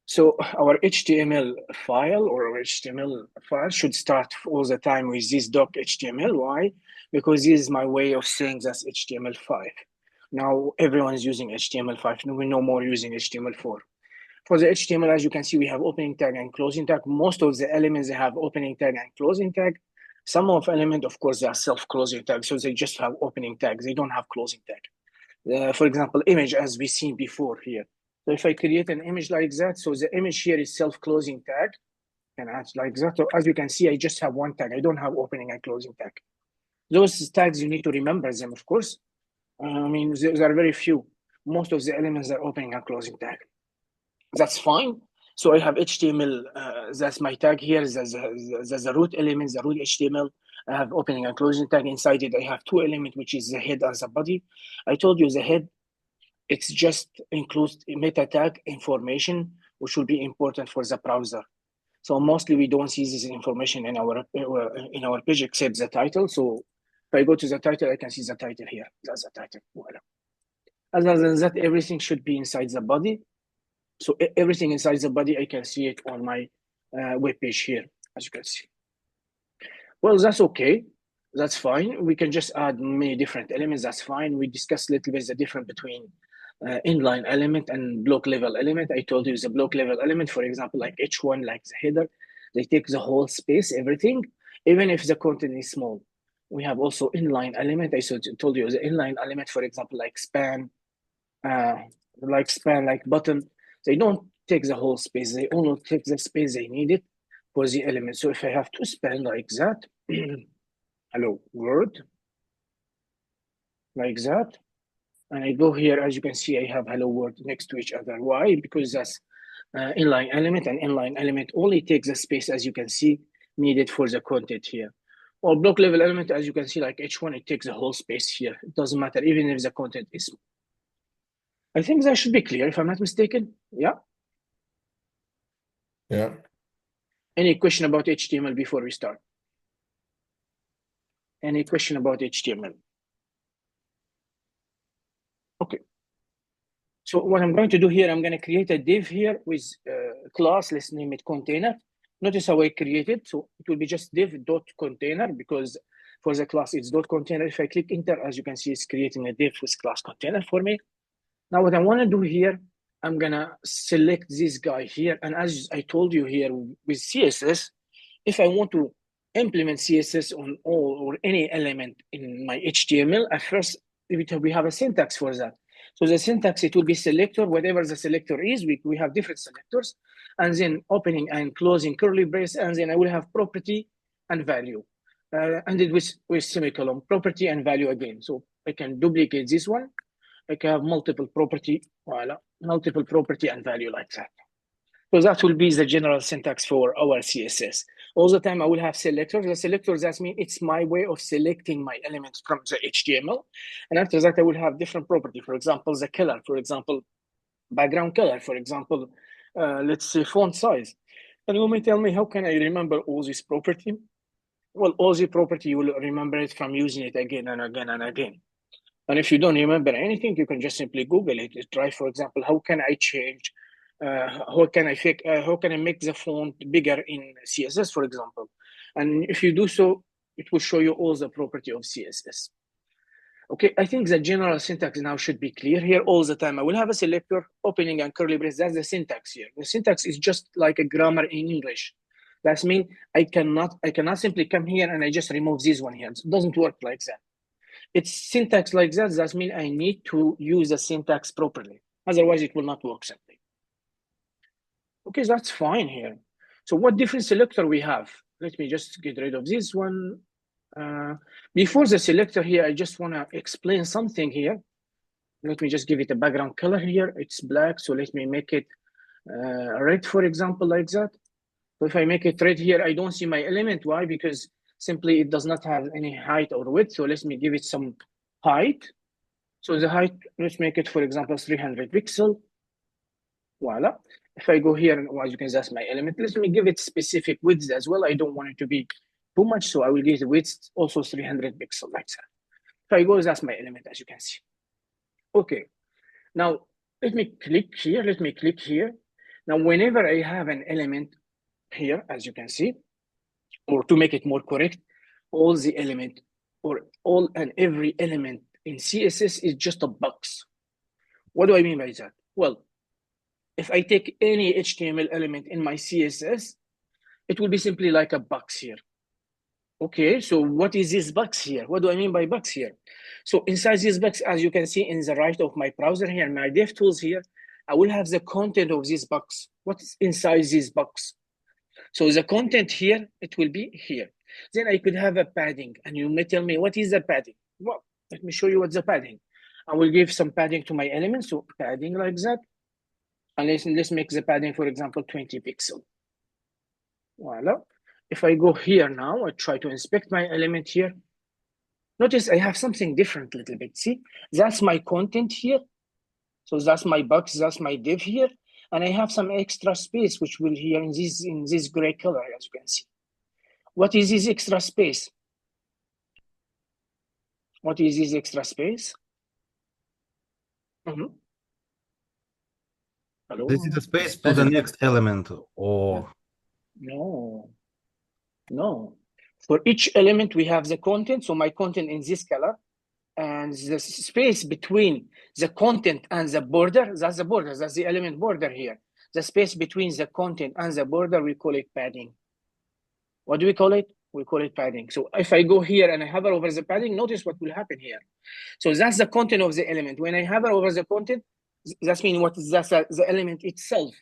So our HTML file or our HTML file should start all the time with this doc HTML. Why? Because this is my way of saying that's HTML5. Now everyone's using HTML5. We're no more using HTML4. For the HTML, as you can see, we have opening tag and closing tag. Most of the elements, they have opening tag and closing tag. Some of element, of course, they are self-closing tags, so they just have opening tags. They don't have closing tag. For example, image, as we seen before here. So if I create an image like that, so the image here is self-closing tag, and add like that. So as you can see, I just have one tag. I don't have opening and closing tag. Those tags, you need to remember them, of course. I mean, there are very few. Most of the elements are opening and closing tag. That's fine. So I have HTML, that's my tag here. There's the root element, the root HTML. I have opening and closing tag. Inside it, I have two elements, which is the head and the body. I told you the head, it's just includes meta tag information, which will be important for the browser. So mostly we don't see this information in our page except the title. So if I go to the title, I can see the title here. That's the title. Voila. Other than that, everything should be inside the body. So everything inside the body, I can see it on my web page here, as you can see. Well, that's okay. That's fine. We can just add many different elements. That's fine. We discussed a little bit the difference between inline element and block level element. I told you the block level element, for example, like H1, like the header, they take the whole space, everything, even if the content is small. We have also inline element. I told you the inline element, for example, like span, like button. They don't take the whole space. They only take the space they needed for the element. So if I have two span like that, hello world, like that, and I go here, as you can see, I have hello world next to each other. Why? Because that's inline element, and inline element only takes the space, as you can see, needed for the content here. Or block level element, as you can see, like H1, it takes the whole space here. It doesn't matter, even if the content is small. I think that should be clear, if I'm not mistaken. Yeah. Yeah. Any question about HTML before we start? Any question about HTML? Okay. So what I'm going to do here, I'm going to create a div here with class. Let's name it container. Notice how I created. So it will be just div.container because for the class it's .container. If I click enter, as you can see, it's creating a div with class container for me. Now what I want to do here, I'm going to select this guy here. And as I told you here with CSS, if I want to implement CSS on all or any element in my HTML, at first we have a syntax for that. So the syntax, it will be selector, whatever the selector is, we have different selectors, and then opening and closing curly brace, and then I will have property and value. And it with semicolon, property and value again. So I can duplicate this one. I can have multiple property, voila, multiple property and value like that. So that will be the general syntax for our CSS. All the time I will have selectors. The selectors, that means it's my way of selecting my elements from the HTML. And after that, I will have different property. For example, the color, for example, background color, for example, let's say font size. And you may tell me, how can I remember all this property? Well, all the property, you will remember it from using it again and again and again. And if you don't remember anything, you can just simply Google it. Try, for example, how can I change how can I make the font bigger in CSS, for example? And if you do so, it will show you all the property of CSS. Okay, I think the general syntax now should be clear here all the time. I will have a selector, opening and curly brace. That's the syntax here. The syntax is just like a grammar in English. That means I cannot simply come here and I just remove this one here. It doesn't work like that. It's syntax like that. That means I need to use the syntax properly. Otherwise, it will not work simply. Okay, that's fine here. So what different selector we have? Let me just get rid of this one. Before the selector here, I just want to explain something here. Let me just give it a background color here. It's black, so let me make it red, for example, like that. So if I make it red here, I don't see my element. Why? Because simply it does not have any height or width. So let me give it some height. So the height, let's make it, for example, 300 pixel. Voila. If I go here, and as you can see, that's my element. Let me give it specific width as well. I don't want it to be too much, so I will give the width also 300 pixels like that. If I go, that's my element, as you can see. Okay. Now, let me click here. Now, whenever I have an element here, as you can see, or to make it more correct, all the element or all and every element in CSS is just a box. What do I mean by that? Well, if I take any HTML element in my CSS, it will be simply like a box here. Okay, so what is this box here? What do I mean by box here? So inside this box, as you can see in the right of my browser here, my DevTools here, I will have the content of this box. What's inside this box? So the content here, it will be here. Then I could have a padding, and you may tell me, what is the padding? Well, let me show you what's the padding. I will give some padding to my elements, so padding like that. And let's make the padding, for example, 20 pixel. Voila. If I go here now, I try to inspect my element here. Notice I have something different a little bit. See, that's my content here. So that's my box, that's my div here. And I have some extra space, which will here in this gray color, as you can see. What is this extra space? What is this extra space? Hello? This is the space to the next element, or no. For each element, we have the content. So my content in this color, and the space between the content and the border, that's the border, that's the element border here. The space between the content and the border, we call it padding. What do we call it? We call it padding. So if I go here and I hover over the padding, notice what will happen here. So that's the content of the element. When I hover over the content, that means that's the element itself.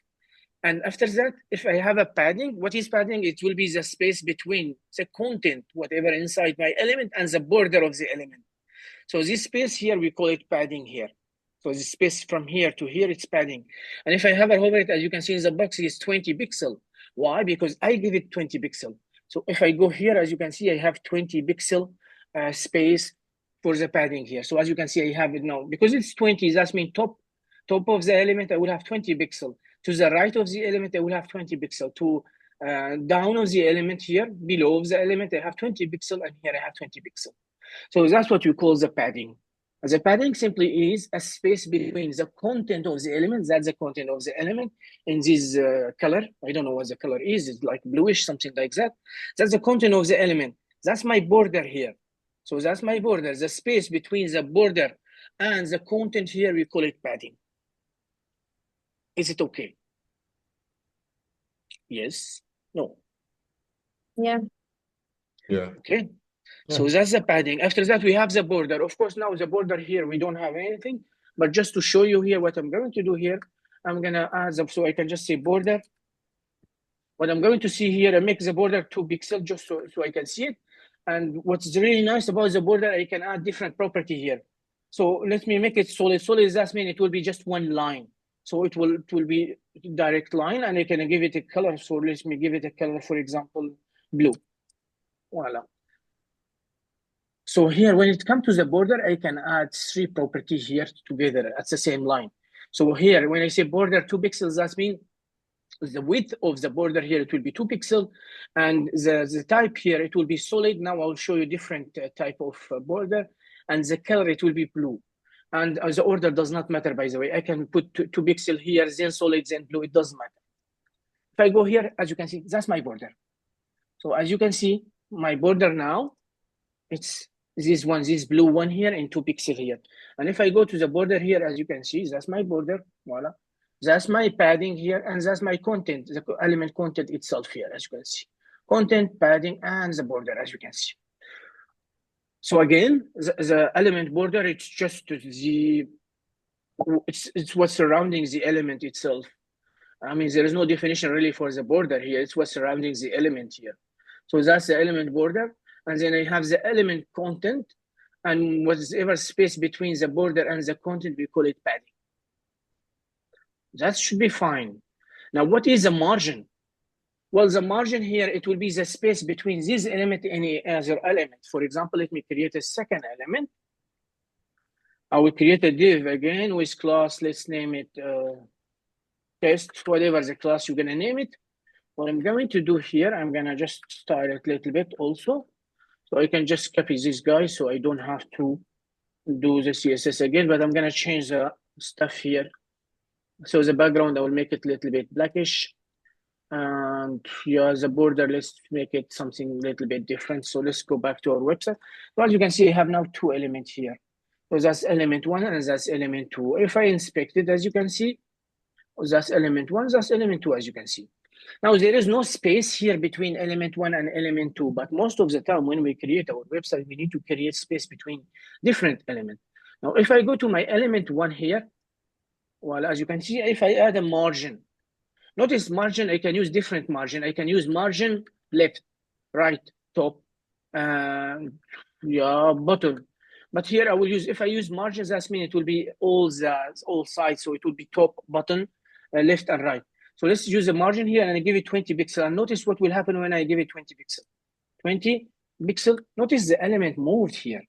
And after that, if I have a padding, what is padding? It will be the space between the content, whatever inside my element, and the border of the element. So this space here, we call it padding here. So the space from here to here, it's padding. And if I hover over it, as you can see in the box, it's 20 pixel. Why? Because I give it 20 pixel. So if I go here, as you can see, I have 20 pixel space for the padding here. So as you can see, I have it now. Because it's 20, that means top of the element, I will have 20 pixel. To the right of the element, I will have 20 pixel. To down of the element here, below of the element, I have 20 pixel, and here I have 20 pixel. So that's what we call the padding. The padding simply is a space between the content of the element, that's the content of the element in this color. I don't know what the color is, it's like bluish, something like that. That's the content of the element. That's my border here. So that's my border. The space between the border and the content here, we call it padding. Is it okay? Yes? No? Yeah. Okay. So that's the padding. After that, we have the border. Of course, now the border here, we don't have anything. But just to show you here what I'm going to do here, I'm going to add them. So I can just say border. What I'm going to see here, I make the border 2 pixels just so I can see it. And what's really nice about the border, I can add different property here. So let me make it solid. Solid, that means it will be just one line. So it will be direct line, and I can give it a color. So let me give it a color, for example, blue. Voila. So here, when it comes to the border, I can add 3 properties here together at the same line. So here, when I say border 2 pixels, that means the width of the border here, it will be 2 pixels, and the type here, it will be solid. Now I'll show you different type of border, and the color, it will be blue. And the order does not matter, by the way. I can put 2 pixels here, then solid, then blue, it doesn't matter. If I go here, as you can see, that's my border. So as you can see, my border now, it's this one, this blue one here, and 2 pixels here. And if I go to the border here, as you can see, that's my border, voila. That's my padding here, and that's my content, the element content itself here, as you can see. Content, padding, and the border, as you can see. So again, the element border, it's just it's what's surrounding the element itself. I mean, there is no definition really for the border here. It's what's surrounding the element here. So that's the element border. And then I have the element content, and whatever space between the border and the content, we call it padding. That should be fine. Now, what is the margin? Well, the margin here, it will be the space between this element and any other element. For example, let me create a second element. I will create a div again with class, let's name it test, whatever the class you're gonna name it. What I'm going to do here, I'm gonna just style it a little bit also. So I can just copy this guy so I don't have to do the CSS again, but I'm gonna change the stuff here. So the background, I will make it a little bit blackish. And yeah, the border, let's make it something a little bit different. So let's go back to our website. So as you can see, I have now two elements here. So that's element 1 and that's element 2. If I inspect it, as you can see, that's element 1, that's element 2, as you can see. Now, there is no space here between element 1 and element 2, but most of the time when we create our website, we need to create space between different elements. Now, if I go to my element 1 here, well, as you can see, if I add a margin, notice margin, I can use different margin. I can use margin left, right, top, yeah, bottom. But here I will use, if I use margins, that means it will be all sides. So it will be top, bottom, left, and right. So let's use a margin here and I give it 20 pixels. And notice what will happen when I give it 20 pixels. 20 pixels. Notice the element moved here.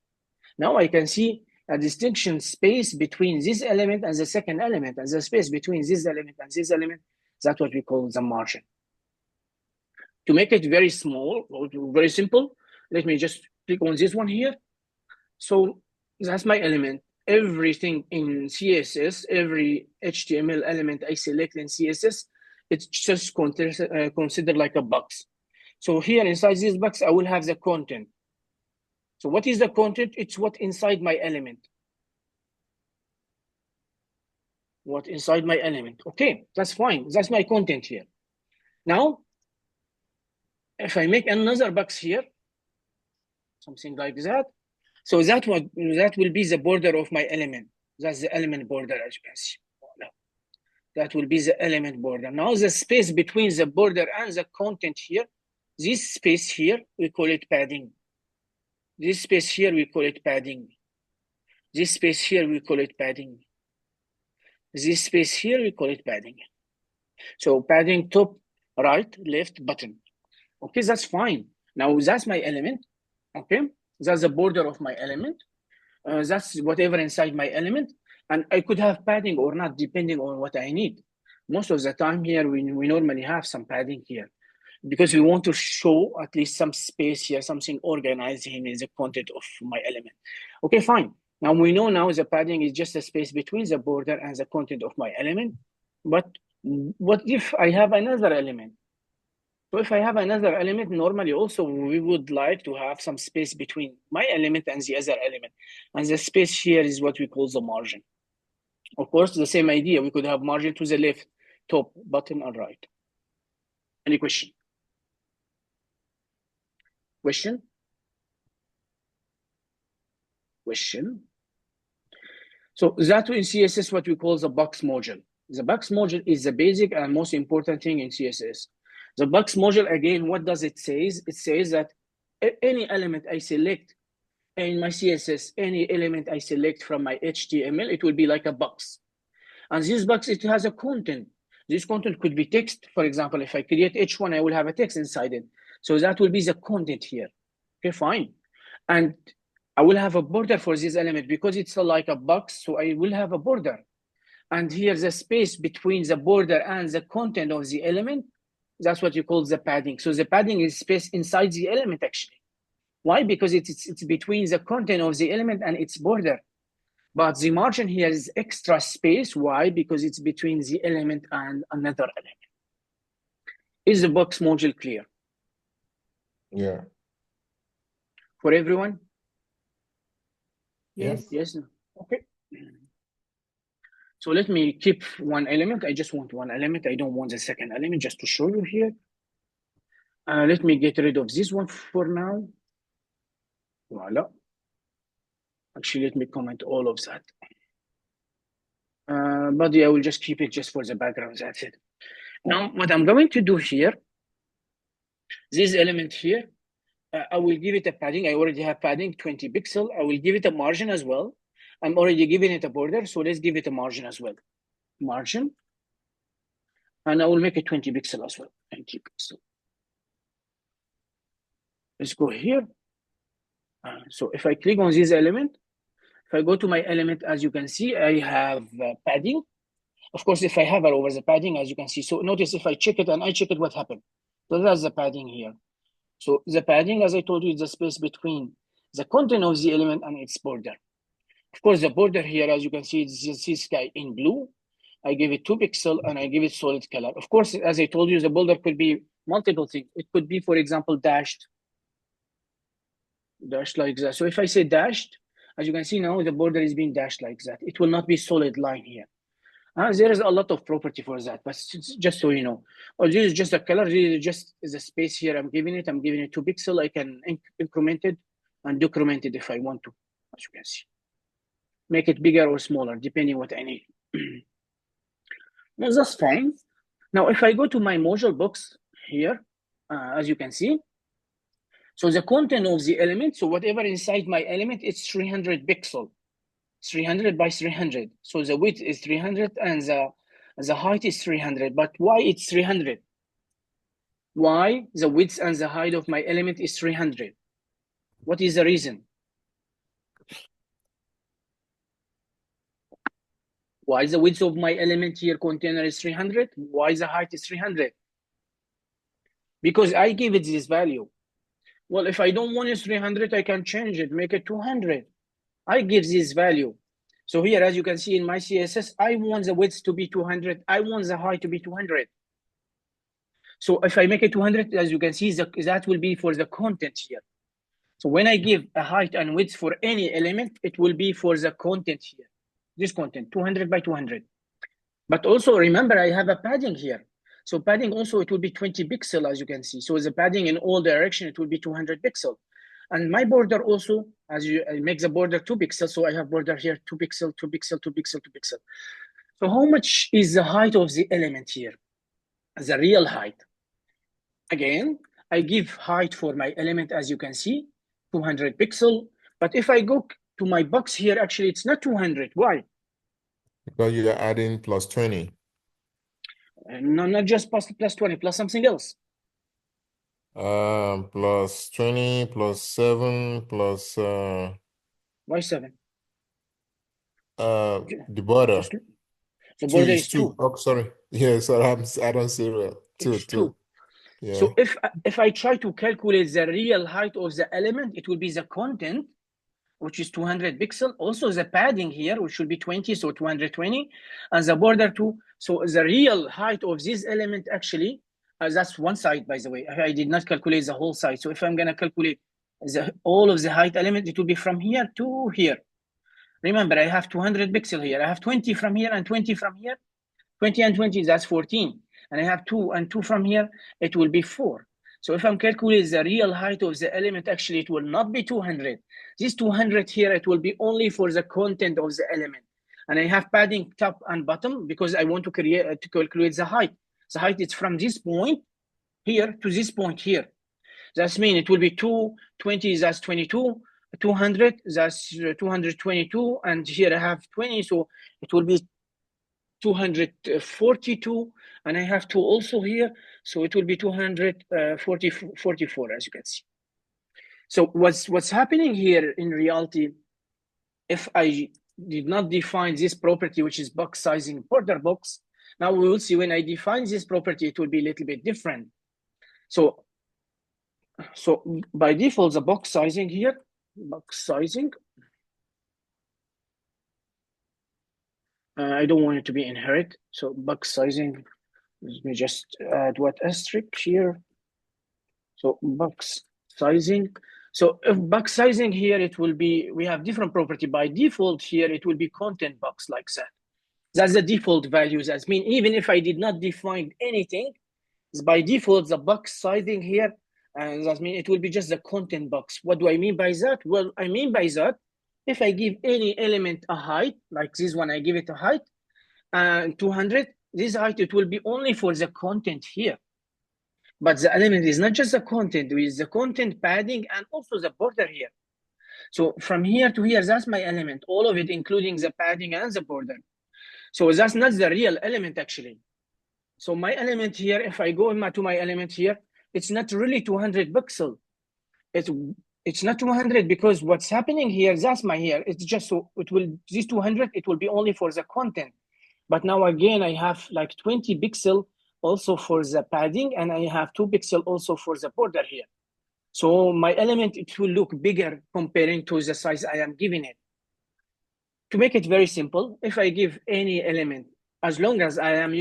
Now I can see a distinction space between this element and the second element, and the space between this element and this element. That's what we call the margin. To make it very small or very simple, let me just click on this one here. So that's my element. Everything in CSS, every HTML element I select in CSS, it's just considered like a box. So here inside this box, I will have the content. So what is the content? It's what inside my element. What inside my element. Okay, that's fine. That's my content here. Now, if I make another box here, something like that, so that will be the border of my element. That's the element border, as you can see. That will be the element border. Now the space between the border and the content here, this space here, we call it padding. This space here, we call it padding. This space here, we call it padding. This space here, we call it padding. So padding top, right, left, bottom. Okay, that's fine. Now that's my element. Okay, that's the border of my element. That's whatever inside my element. And I could have padding or not, depending on what I need. Most of the time here, we normally have some padding here because we want to show at least some space here, something organized in the content of my element. Okay, fine. Now we know now the padding is just a space between the border and the content of my element. But what if I have another element? So if I have another element, normally also we would like to have some space between my element and the other element. And the space here is what we call the margin. Of course, the same idea, we could have margin to the left, top, bottom, and right. Any question? Question? Question? So that in CSS, what we call the box module. The box module is the basic and most important thing in CSS. The box module, again, what does it say? It says that any element I select in my CSS, any element I select from my HTML, it will be like a box. And this box, it has a content. This content could be text. For example, if I create H1, I will have a text inside it. So that will be the content here. Okay, fine. And I will have a border for this element because it's like a box, so I will have a border. And here's the space between the border and the content of the element. That's what you call the padding. So the padding is space inside the element, actually. Why? Because it's between the content of the element and its border. But the margin here is extra space. Why? Because it's between the element and another element. Is the box module clear? Yeah. For everyone? Yes. Yes. Okay. So let me keep one element. I just want one element. I don't want the second element, just to show you here. Let me get rid of this one for now. Voila. Actually, let me comment all of that. But yeah, I will just keep it just for the background. That's it. Now, what I'm going to do here, this element here, I will give it a padding. I already have padding, 20 pixel. I will give it a margin as well. I'm already giving it a border, so let's give it a margin as well. Margin. And I will make it 20 pixel as well. 20 pixel. Let's go here. So if I click on this element, if I go to my element, as you can see, I have padding. Of course, if I hover over the padding, as you can see, so notice if I check it and I check it, what happened? So that's the padding here. So the padding, as I told you, is the space between the content of the element and its border. Of course, the border here, as you can see, is this guy in blue. I give it 2 pixels, and I give it solid color. Of course, as I told you, the border could be multiple things. It could be, for example, dashed like that. So if I say dashed, as you can see now, the border is being dashed like that. It will not be solid line here. There is a lot of property for that, but just so you know. Oh, this is just a color. This is just the space here. I'm giving it 2 pixels. I can increment it and decrement it if I want to, as you can see. Make it bigger or smaller, depending what I need. Well, that's fine. Now, if I go to my module box here, as you can see, so the content of the element, so whatever inside my element, it's 300 pixels. 300 by 300. So the width is 300 and the height is 300. But why it's 300? Why the width and the height of my element is 300? What is the reason? Why the width of my element here container is 300? Why the height is 300? Because I give it this value. Well, if I don't want it 300, I can change it, make it 200. I give this value. So here, as you can see in my CSS, I want the width to be 200. I want the height to be 200. So if I make it 200, as you can see, that will be for the content here. So when I give a height and width for any element, it will be for the content here. This content, 200 by 200. But also remember, I have a padding here. So padding also, it will be 20 pixels, as you can see. So the padding in all direction, it will be 200 pixels. And my border also, I make the border 2 pixels. So I have border here, 2 pixels, 2 pixels, 2 pixels, 2 pixels. So how much is the height of the element here? The real height. Again, I give height for my element, as you can see, 200 pixels. But if I go to my box here, actually, it's not 200. Why? Because you're adding plus 20. No, not just plus 20, plus something else. Plus 20, plus 7, plus Why 7? the border. The border is 2. Oh, sorry. Yeah, sorry, I don't see well. 2. Yeah. So if I try to calculate the real height of the element, it will be the content, which is 200 pixels. Also the padding here, which should be 20, so 220, and the border 2. So the real height of this element actually, that's one side, by the way. I did not calculate the whole side. So if I'm going to calculate all of the height element, it will be from here to here. Remember, I have 200 pixels here. I have 20 from here and 20 from here. 20 and 20, that's 14. And I have 2 and 2 from here, it will be 4. So if I'm calculating the real height of the element, actually, it will not be 200. This 200 here, it will be only for the content of the element. And I have padding top and bottom because I want to calculate the height. The height is from this point here to this point here. That means it will be 220, that's 22. 200, that's 222. And here I have 20, so it will be 242, and I have 2 also here, so it will be 244, as you can see. So what's happening here in reality, if I did not define this property, which is box sizing border box, now we will see when I define this property, it will be a little bit different. So by default, the box sizing here, box sizing, I don't want it to be inherit. So box sizing, let me just add what asterisk here. So box sizing. So if box sizing here, it will be, we have different property. By default here, it will be content box like that. That's the default values. That means even if I did not define anything, by default, the box sizing here, and that means it will be just the content box. What do I mean by that? Well, I mean by that, if I give any element a height, like this one, I give it a height, and 200, this height, it will be only for the content here. But the element is not just the content, it is the content padding and also the border here. So from here to here, that's my element, all of it, including the padding and the border. So that's not the real element, actually. So my element here, if I go to my element here, it's not really 200 pixels. It's not 200 because what's happening here, that's my here. It's just so it will, this 200, it will be only for the content. But now again, I have like 20 pixels also for the padding, and I have 2 pixels also for the border here. So my element, it will look bigger comparing to the size I am giving it. To make it very simple, if I give any element as long as I'm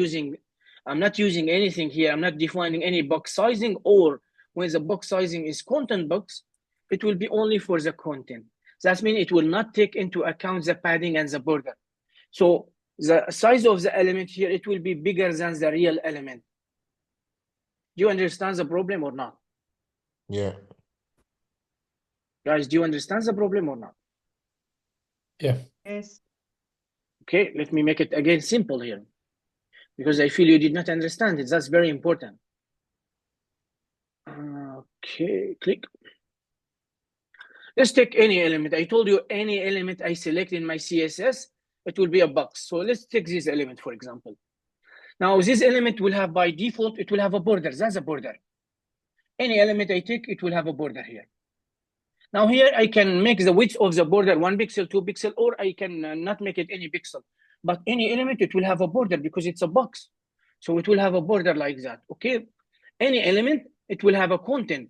not using anything here, I'm not defining any box sizing, or when the box sizing is content box, it will be only for the content. That means it will not take into account the padding and the border. So the size of the element here, it will be bigger than the real element. Do you understand the problem or not? Yeah. Guys, do you understand the problem or not? Yeah. Yes. Okay, let me make it again simple here, because I feel you did not understand it. That's very important. Okay, click. Let's take any element. I told you any element I select in my CSS, it will be a box. So let's take this element, for example. Now, this element will have, by default, it will have a border. That's a border. Any element I take, it will have a border here. Now here, I can make the width of the border 1 pixel, 2 pixel, or I can not make it any pixel. But any element, it will have a border because it's a box. So it will have a border like that, okay? Any element, it will have a content.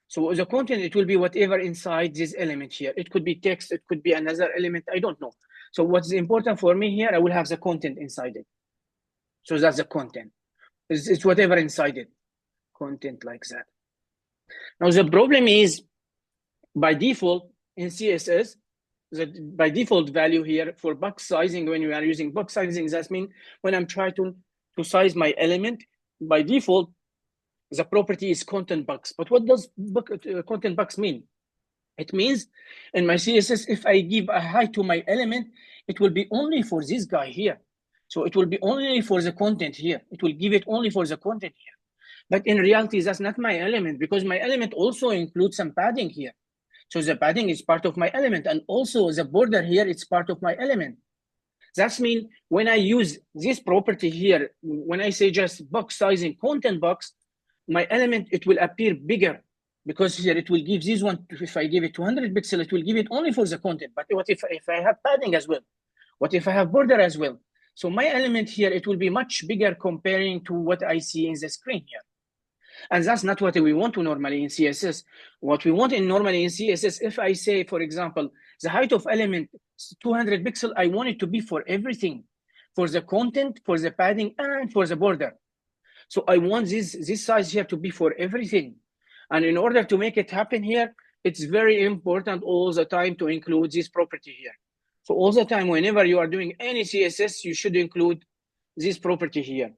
So the content, it will be whatever inside this element here. It could be text, it could be another element, I don't know. So what's important for me here, I will have the content inside it. So that's the content. It's whatever inside it, content like that. Now the problem is, by default in CSS, by default value here for box sizing, when we are using box sizing, that means when I'm trying to size my element, by default, the property is content box. But what does content box mean? It means in my CSS, if I give a height to my element, it will be only for this guy here. So it will be only for the content here. It will give it only for the content here. But in reality, that's not my element, because my element also includes some padding here. So the padding is part of my element, and also the border here, it's part of my element. That means when I use this property here, when I say just box sizing content box, my element, it will appear bigger, because here it will give this one, if I give it 200 pixels, it will give it only for the content. But what if I have padding as well? What if I have border as well? So my element here, it will be much bigger comparing to what I see in the screen here. And that's not what we want to normally in CSS. What we want normally in CSS, if I say, for example, the height of element 200 pixels, I want it to be for everything, for the content, for the padding, and for the border. So I want this size here to be for everything. And in order to make it happen here, it's very important all the time to include this property here. So all the time, whenever you are doing any CSS, you should include this property here.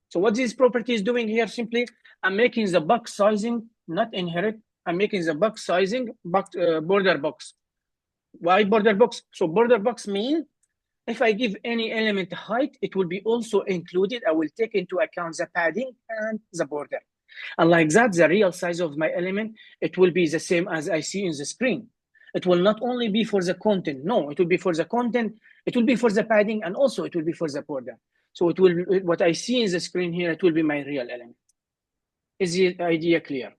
So what this property is doing here, simply, I'm making the box sizing, not inherit, I'm making the box sizing border box. Why border box? So border box means if I give any element height, it will be also included. I will take into account the padding and the border. And like that, the real size of my element, it will be the same as I see in the screen. It will not only be for the content. No, it will be for the content. It will be for the padding, and also it will be for the border. So it will, what I see in the screen here, it will be my real element. Is the idea clear?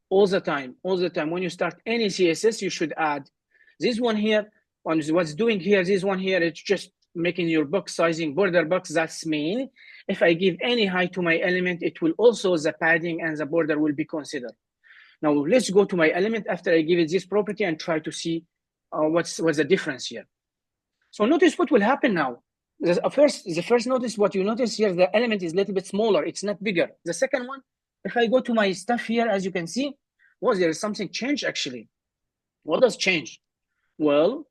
All the time, when you start any CSS, you should add this one here. What's doing here, this one here, it's just making your box sizing border box. That's mean if I give any height to my element, it will also, the padding and the border will be considered. Now let's go to my element after I give it this property and try to see what's the difference here. So notice what will happen now. The first notice, what you notice here, the element is a little bit smaller. It's not bigger. The second one, if I go to my stuff here, as you can see, well, there is something changed actually. What does change? Well,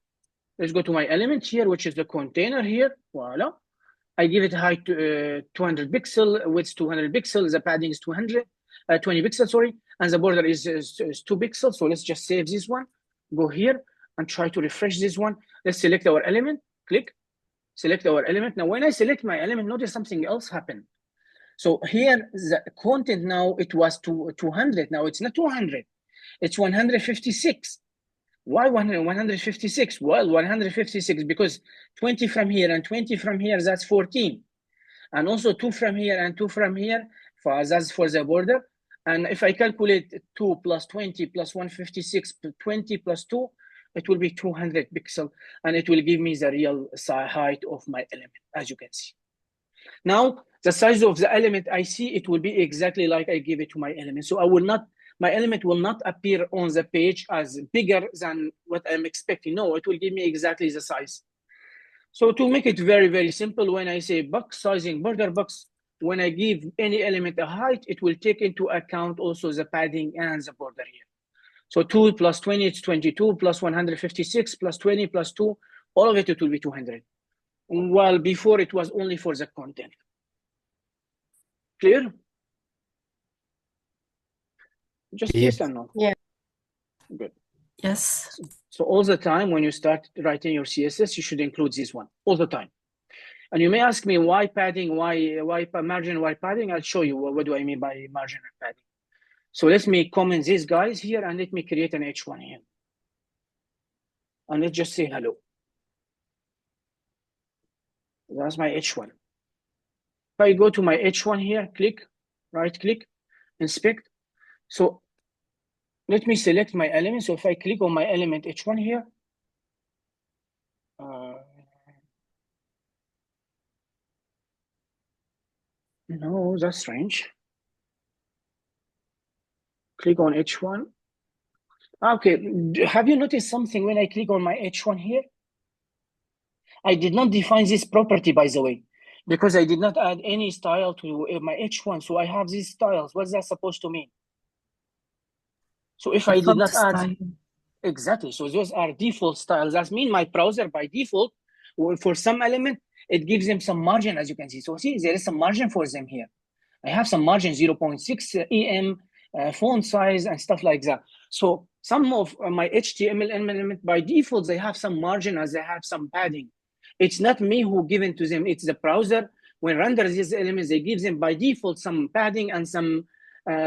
let's go to my element here, which is the container here. Voila. I give it height 200 pixel, width 200 pixels, the padding is 20 pixels, sorry, and the border is 2 pixels. So let's just save this one, go here and try to refresh this one. Let's select our element, click, select our element. Now, when I select my element, notice something else happened. So here, the content now, it was 200. Now it's not 200, it's 156. Why 156? Well, 156 because 20 from here and 20 from here, that's 14. And also 2 from here and 2 from here, that's for the border. And if I calculate 2 plus 20 plus 156, 20 plus 2, it will be 200 pixels. And it will give me the real height of my element, as you can see. Now, the size of the element I see, it will be exactly like I give it to my element. So I will not, my element will not appear on the page as bigger than what I'm expecting. No, it will give me exactly the size. So to make it very, very simple, when I say box sizing, border box, when I give any element a height, it will take into account also the padding and the border here. So 2 plus 20, it's 22, plus 156, plus 20, plus 2, all of it, it will be 200. While before it was only for the content. Clear? Just yes and no? Yeah. Good. Yes. So all the time when you start writing your CSS, you should include this one, all the time. And you may ask me why padding, why margin, why padding? I'll show you what do I mean by margin and padding. So let me comment these guys here and let me create an H1 here. And let's just say hello. That's my H1. If I go to my H1 here, click, right click, inspect. So let me select my element. So if I click on my element H1 here, no, that's strange. Click on H1. Okay, have you noticed something when I click on my H1 here? I did not define this property, by the way, because I did not add any style to my H1. So I have these styles. What's that supposed to mean? So if I did not add, exactly. So those are default styles. That means my browser by default, for some element, it gives them some margin, as you can see. So see, there is some margin for them here. I have some margin, 0.6 EM, font size, and stuff like that. So some of my HTML element by default, they have some margin as they have some padding. It's not me who given to them. It's the browser. When render these elements, they give them by default some padding and some,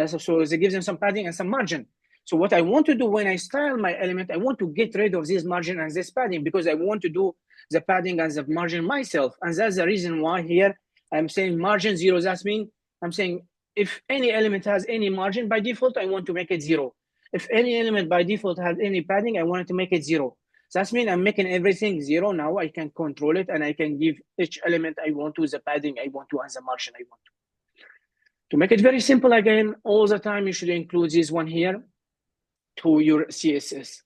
so they give them some padding and some margin. So what I want to do when I style my element, I want to get rid of this margin and this padding because I want to do the padding and the margin myself. And that's the reason why here I'm saying margin 0. That means I'm saying if any element has any margin by default, I want to make it 0. If any element by default has any padding, I want to make it 0. That means I'm making everything 0. Now I can control it and I can give each element I want to, the padding I want to, and the margin I want to. To make it very simple again, all the time you should include this one here to your CSS.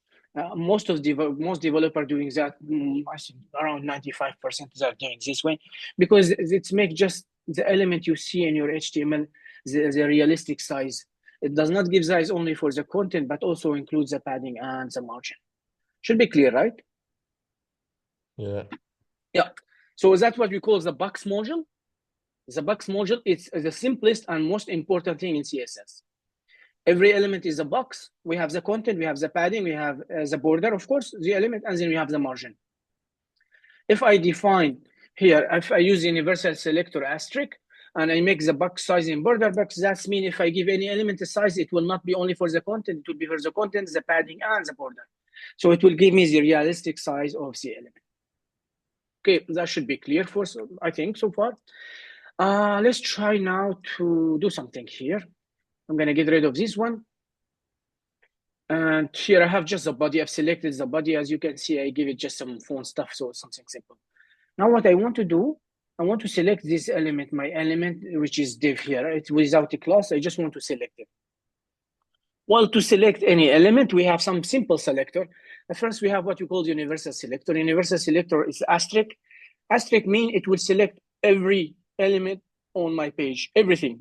Most developers doing that, I think around 95% are doing this way, because it makes just the element you see in your HTML the realistic size. It does not give size only for the content, but also includes the padding and the margin. Should be clear, right? Yeah. Yeah. So that's what we call the box module. The box module is the simplest and most important thing in CSS. Every element is a box. We have the content, we have the padding, we have the border, of course, the element, and then we have the margin. If I define here, if I use universal selector asterisk, and I make the box size in border box, that means if I give any element a size, it will not be only for the content, it will be for the content, the padding, and the border. So it will give me the realistic size of the element. Okay, that should be clear for, I think, so far. Let's try now to do something here. I'm going to get rid of this one. And here I have just the body. I've selected the body. As you can see, I give it just some font stuff, so something simple. Now what I want to do, I want to select this element, my element, which is div here. It's without a class. I just want to select it. Well, to select any element, we have some simple selector. At first, we have what you call universal selector. Universal selector is asterisk. Asterisk means it will select every element on my page, everything.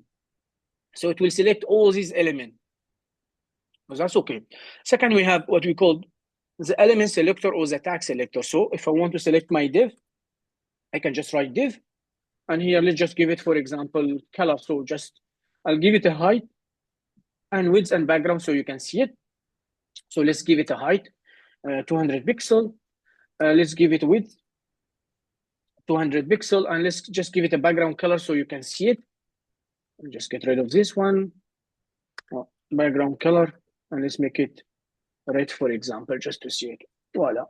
So it will select all these elements. So that's okay. Second, we have what we call the element selector or the tag selector. So if I want to select my div, I can just write div. And here, let's just give it, for example, color. So just, I'll give it a height and width and background so you can see it. So let's give it a height, 200 pixel. Let's give it a width, 200 pixel. And let's just give it a background color so you can see it. I'll just get rid of this one. Background color. And let's make it red, for example, just to see it. Voila.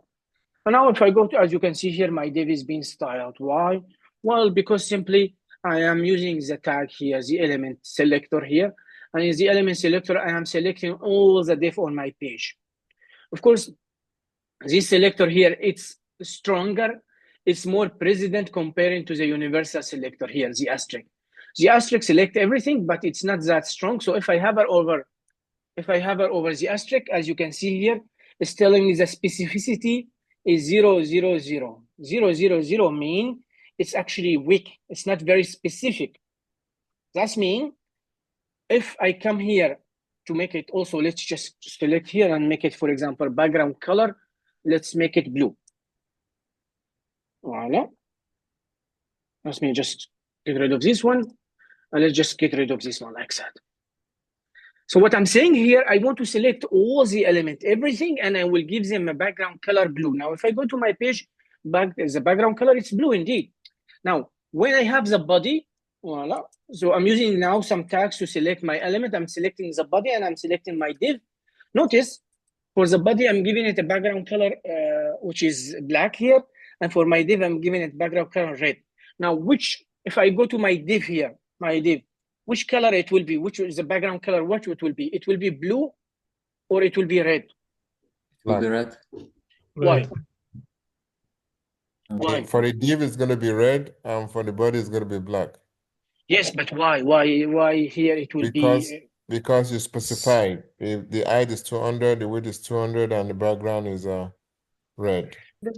And now if I go to, as you can see here, my div is being styled. Why? Well, because simply I am using the tag here, the element selector here. And in the element selector, I am selecting all the div on my page. Of course, this selector here, it's stronger. It's more present comparing to the universal selector here, the asterisk. The asterisk select everything, but it's not that strong. So if I hover over the asterisk, as you can see here, it's telling me the specificity is 0, 0, 0. 0, 0, 0 mean it's actually weak. It's not very specific. That means if I come here to make it also, let's just select here and make it, for example, background color. Let's make it blue. Voila. Let me just get rid of this one. And let's just get rid of this one like that. So what I'm saying here, I want to select all the element, everything, and I will give them a background color blue. Now, if I go to my page, the background color, it's blue indeed. Now, when I have the body, voila. So I'm using now some tags to select my element. I'm selecting the body and I'm selecting my div. Notice for the body, I'm giving it a background color, which is black here. And for my div, I'm giving it background color red. Now, if I go to my div here, my div, which color it will be? Which is the background color? What it will be? It will be blue or it will be red? It will be red. Why? Red. Why? For the div, it's going to be red, and for the body, it's going to be black. Yes, but why? Why here it will Because you specified if the height is 200, the width is 200, and the background is red. The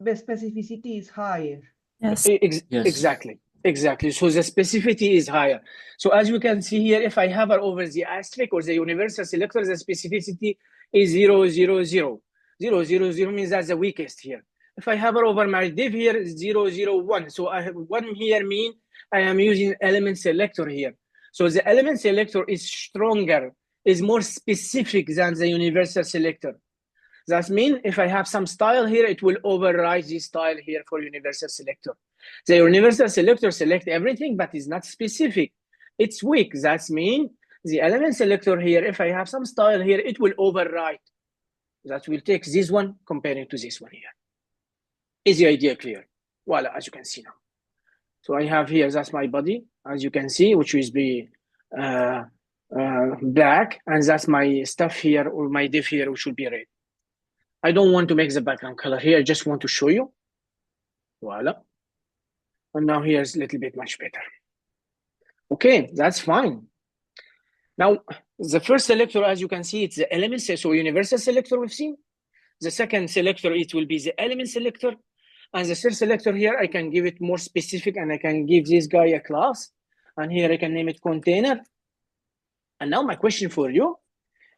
specificity is higher. Yes. Yes. Exactly. So the specificity is higher. So as you can see here, if I hover over the asterisk or the universal selector, the specificity is 0, 0, 0. 0, 0, 0 means that's the weakest here. If I hover over my div here, it's 0, 0, 1. So I have 1 here mean I am using element selector here. So the element selector is stronger, is more specific than the universal selector. That means if I have some style here, it will override this style here for universal selector. The universal selector select everything, but is not specific. It's weak. That means the element selector here, if I have some style here, it will override. That will take this one comparing to this one here. Is the idea clear? Voila, as you can see now. So I have here, that's my body, as you can see, which will be black, and that's my stuff here, or my div here, which will be red. I don't want to make the background color here. I just want to show you. Voila. And now here's a little bit much better. Okay, that's fine. Now, the first selector, as you can see, it's the element. So universal selector we've seen. The second selector, it will be the element selector. And the third selector here, I can give it more specific, and I can give this guy a class. And here I can name it container. And now my question for you,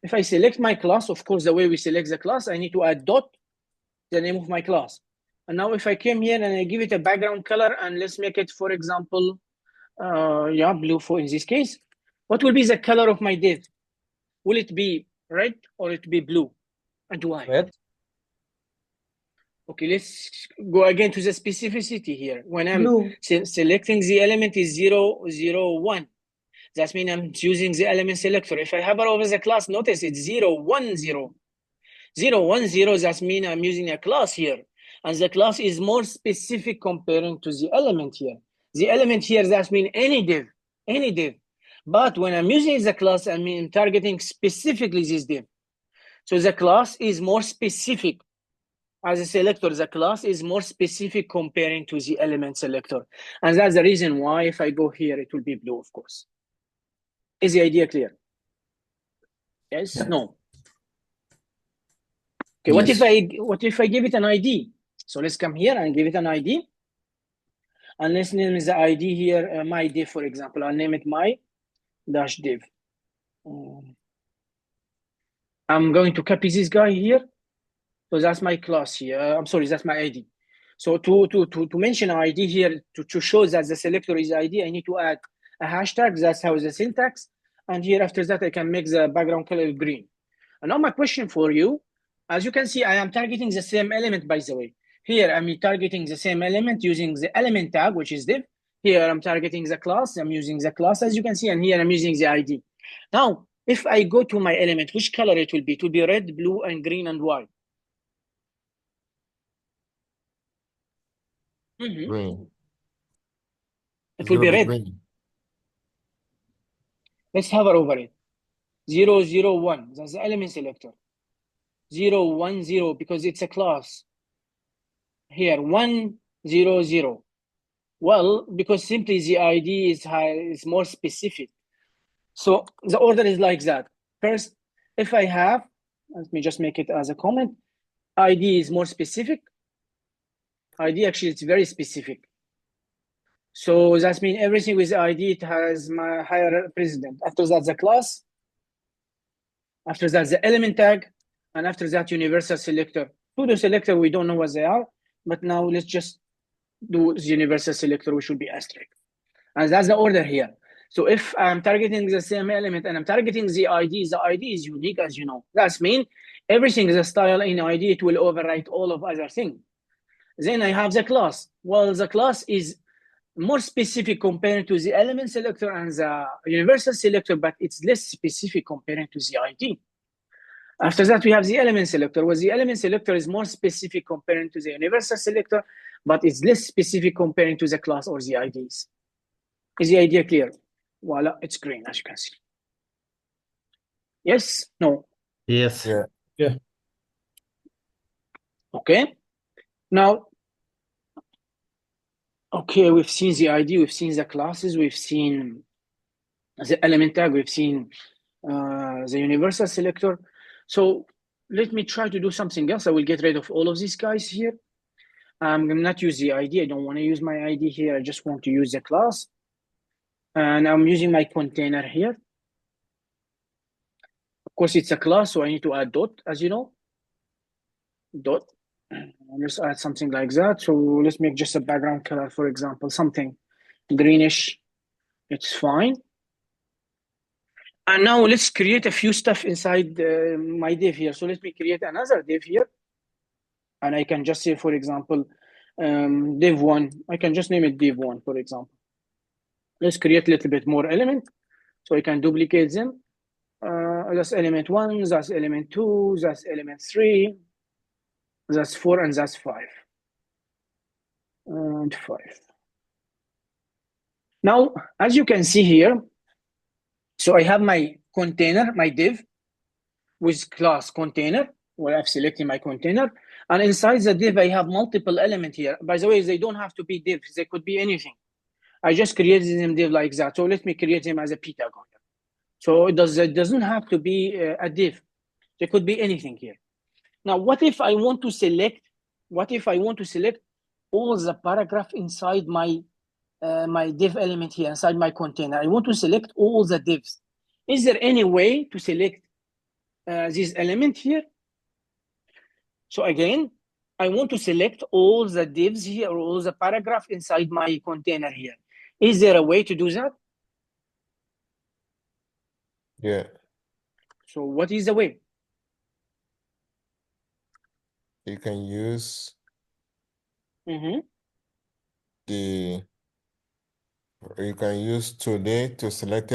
if I select my class, of course, the way we select the class, I need to add dot, the name of my class. And now if I came here and I give it a background color, and let's make it, for example, blue for in this case, what will be the color of my div? Will it be red or it be blue? And why? Red. Okay, let's go again to the specificity here. When I'm Blue. selecting the element is 0, 0, 1. That means I'm using the element selector. If I hover over the class, notice it's 0, 1, 0. 0, 1, 0, that means I'm using a class here. And the class is more specific comparing to the element here. The element here, that means any div. But when I'm using the class, I mean targeting specifically this div. So the class is more specific. As a selector, the class is more specific comparing to the element selector. And that's the reason why if I go here, it will be blue, of course. Is the idea clear? Yes? Yeah. No? Okay, Yes. what if I give it an ID? So let's come here and give it an ID. And let's name the ID here, my div, for example. I'll name it my dash div. I'm going to copy this guy here. So that's my class here. I'm sorry, that's my ID. So to mention ID here, to show that the selector is ID, I need to add a hashtag. That's how the syntax. And here after that, I can make the background color green. And now my question for you, as you can see, I am targeting the same element, by the way. Here, I'm targeting the same element using the element tag, which is div. Here, I'm targeting the class. I'm using the class, as you can see. And here, I'm using the ID. Now, if I go to my element, which color it will be? It will be red, blue, and green, and white. Green. It will be red. Green. Let's hover over it. 0, 0, 1. That's the element selector. 0, 1, 0, because it's a class. Here, 1, 0, 0. Well, because simply the ID is more specific. So the order is like that. First, if I have, let me just make it as a comment, ID is more specific. ID actually it's very specific. So that means everything with ID, it has my higher precedent. After that, the class. After that, the element tag. And after that, universal selector. Pseudo selector, we don't know what they are. But now let's just do the universal selector, which will be asterisk. And that's the order here. So if I'm targeting the same element and I'm targeting the ID is unique, as you know. That means everything is a style in ID, it will overwrite all of other things. Then I have the class. Well, the class is more specific compared to the element selector and the universal selector, but it's less specific compared to the ID. After that, we have the element selector. Well, the element selector is more specific compared to the universal selector, but it's less specific compared to the class or the IDs. Is the idea clear? Voila, it's green, as you can see. Yes? No? Yes. Yeah. Yeah. Okay. Now, okay, we've seen the ID, we've seen the classes, we've seen the element tag, we've seen the universal selector. So let me try to do something else. I will get rid of all of these guys here. I'm going to not use the ID. I don't want to use my ID here. I just want to use the class. And I'm using my container here. Of course, it's a class, so I need to add dot, as you know. Dot. Let's add something like that. So let's make just a background color, for example, something greenish. It's fine. And now let's create a few stuff inside my div here. So let me create another div here. And I can just say, for example, div1. I can just name it div1, for example. Let's create a little bit more element. So I can duplicate them. That's element 1, that's element 2, that's element 3, that's 4, and that's 5. And 5. Now, as you can see here, so I have my container, my div, with class container, where I've selected my container. And inside the div, I have multiple elements here. By the way, they don't have to be divs. They could be anything. I just created them div like that. So let me create them as a p tag. So it doesn't have to be a div. There could be anything here. Now, what if I want to select all the paragraph inside my my div element here, inside my container? I want to select all the divs. Is there any way to select this element here? So again, I want to select all the divs here, or all the paragraph inside my container here. Is there a way to do that? Yeah. So what is the way? You can use you can use today to select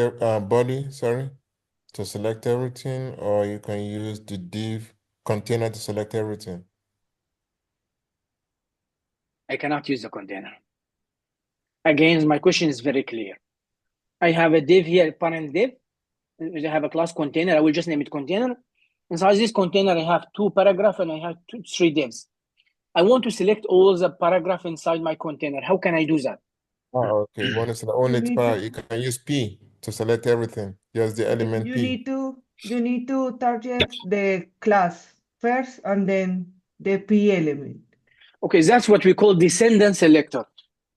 body, to select everything, or you can use the div container to select everything. I cannot use the container. Again, my question is very clear. I have a div here, parent div. I have a class container. I will just name it container. Inside this container, I have 2 paragraphs and I have 3 divs. I want to select all the paragraph inside my container. How can I do that? Oh, okay. You want to select only you can use P to select everything. Just the element You P. need to target the class first and then the P element. Okay, that's what we call descendant selector.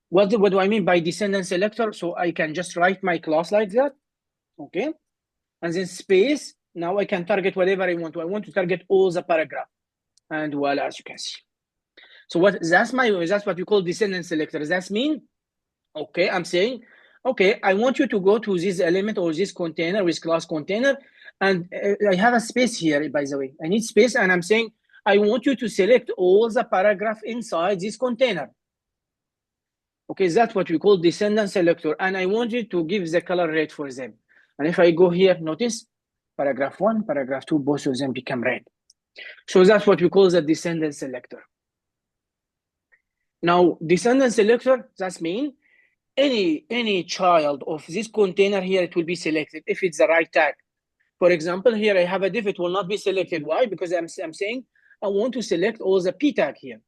What do I mean by descendant selector? So I can just write my class like that, okay? And then space, now I can target whatever I want to. I want to target all the paragraph. And voila, as you can see. So that's what we call descendant selector. That means, okay, I'm saying, okay, I want you to go to this element or this container with class container. And I have a space here, by the way. I need space, and I'm saying, I want you to select all the paragraph inside this container. Okay, that's what we call descendant selector. And I want you to give the color red for them. And if I go here, notice paragraph 1, paragraph 2, both of them become red. So that's what we call the descendant selector. Now, descendant selector, that means any child of this container here, it will be selected if it's the right tag. For example, here I have a div, it will not be selected. Why? Because I'm saying I want to select all the p tag here.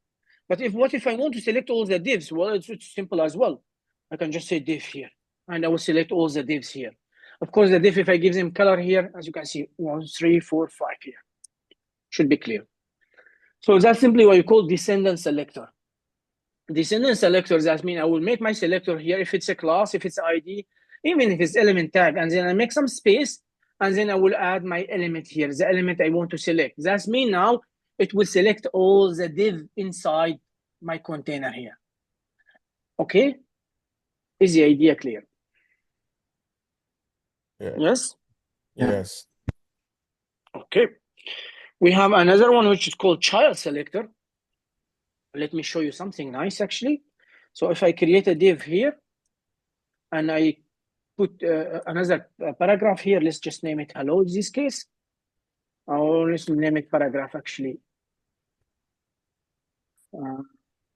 But what if I want to select all the divs? Well, it's simple as well. I can just say div here, and I will select all the divs here. Of course, the div, if I give them color here, as you can see, 1, 3, 4, 5 here. Should be clear. So that's simply what you call descendant selector. Descendant selector, that means I will make my selector here if it's a class, if it's ID, even if it's element tag, and then I make some space, and then I will add my element here, the element I want to select. That means now it will select all the div inside my container here. Okay? Is the idea clear? Yeah. Yes? Yes. Okay. We have another one which is called child selector. Let me show you something nice actually. So if I create a div here and I put another paragraph here, let's just name it hello in this case. Or let's name it paragraph actually.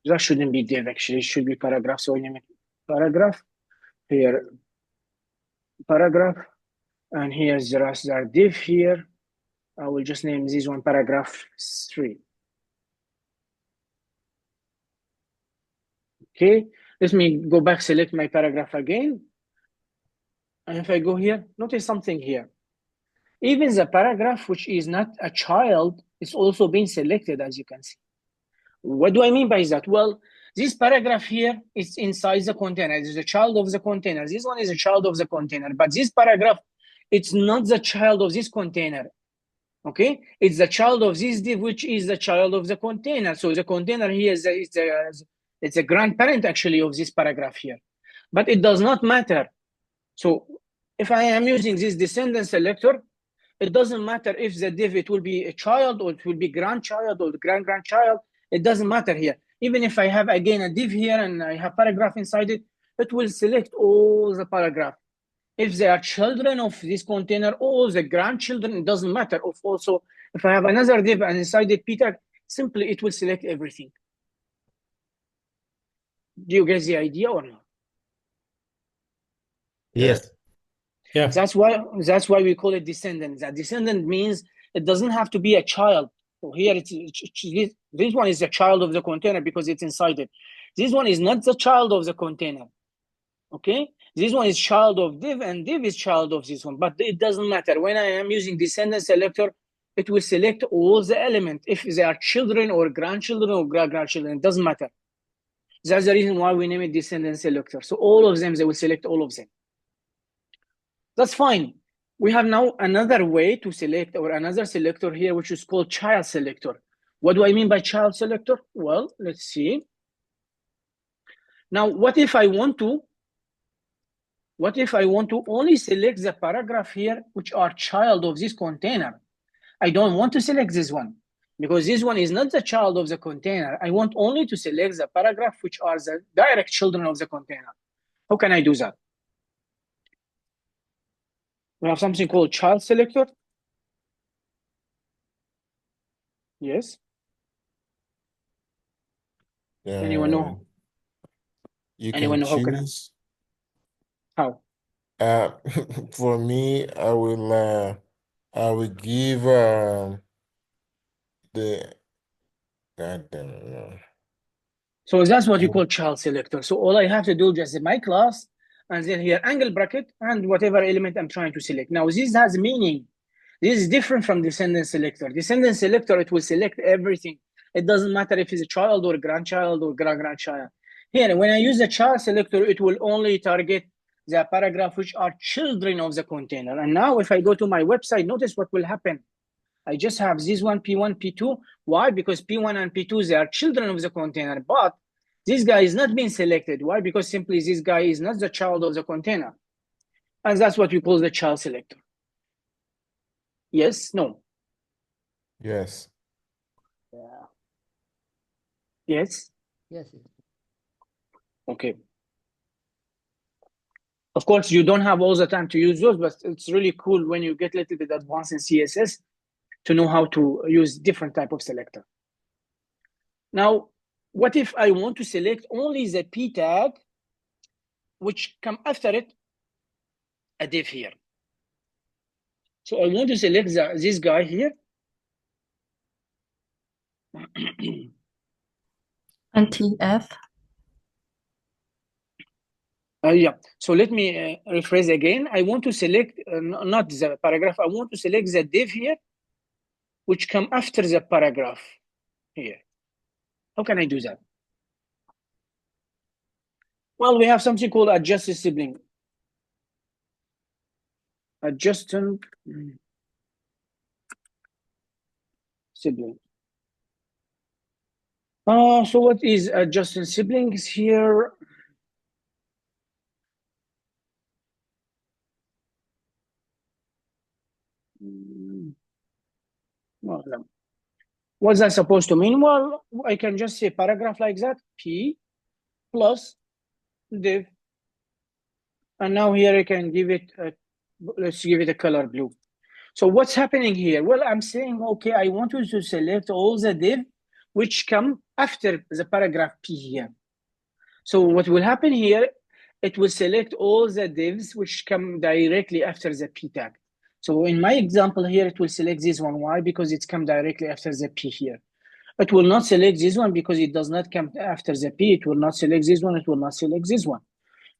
That shouldn't be div actually, it should be paragraph. So we name it paragraph here, paragraph, and here's the rest are div here. I will just name this one paragraph 3. Okay, let me go back, select my paragraph again. And if I go here, notice something here. Even the paragraph which is not a child is also being selected, as you can see. What do I mean by that? Well, this paragraph here is inside the container. It is a child of the container. This one is a child of the container. But this paragraph, it's not the child of this container. Okay? It's the child of this div, which is the child of the container. So the container here is it's a grandparent actually of this paragraph here. But it does not matter. So if I am using this descendant selector, it doesn't matter if the div, it will be a child or it will be grandchild or grandchild. It doesn't matter here. Even if I have again a div here and I have paragraph inside it, it will select all the paragraph. If they are children of this container or the grandchildren, it doesn't matter. Also, if I have another div and inside it p tag, simply it will select everything. Do you get the idea or not? Yes. Yeah. That's why we call it descendant. That descendant means it doesn't have to be a child. So here this one is a child of the container because it's inside it. This one is not the child of the container. Okay? This one is child of div and div is child of this one, but it doesn't matter. When I am using descendant selector, it will select all the elements. If they are children or grandchildren or grandchildren, it doesn't matter. That's the reason why we name it descendant selector. So all of them, they will select all of them. That's fine. We have now another way to select or another selector here, which is called child selector. What do I mean by child selector? Well, let's see. Now, what if I want to only select the paragraph here, which are child of this container? I don't want to select this one because this one is not the child of the container. I want only to select the paragraph, which are the direct children of the container. How can I do that? We have something called child selector. Yes. Anyone know? You Anyone can know how can I? choose. How? For me, I will give the God damn it. So that's what you call child selector. So all I have to do just in my class, and then here angle bracket and whatever element I'm trying to select. Now this has meaning. This is different from descendant selector. Descendant selector, it will select everything. It doesn't matter if it's a child or a grandchild or grandchild. Here, when I use the child selector, it will only target the paragraph which are children of the container. And now if I go to my website, notice what will happen. I just have this one, P1, P2. Why? Because P1 and P2, they are children of the container, but this guy is not being selected. Why? Because simply this guy is not the child of the container. And that's what we call the child selector. Yes? No? Yes. Yeah. Yes? Yes. Okay. Of course, you don't have all the time to use those, but it's really cool when you get a little bit advanced in CSS to know how to use different type of selector. Now, what if I want to select only the P tag, which come after it, a div here? So I want to select this guy here. NTF. Yeah, so let me rephrase again. I want to select, not the paragraph, I want to select the div here, which come after the paragraph here. How can I do that? Well, we have something called adjusted sibling. Adjusted sibling. So what is adjusted siblings here? Well, no. What's that supposed to mean? Well, I can just say paragraph like that, P plus div. And now here I can give it, let's give it a color blue. So what's happening here? Well, I'm saying, okay, I want you to select all the div which come after the paragraph P here. So what will happen here, it will select all the divs which come directly after the P tag. So in my example here, it will select this one. Why? Because it's come directly after the P here. It will not select this one because it does not come after the P. It will not select this one. It will not select this one.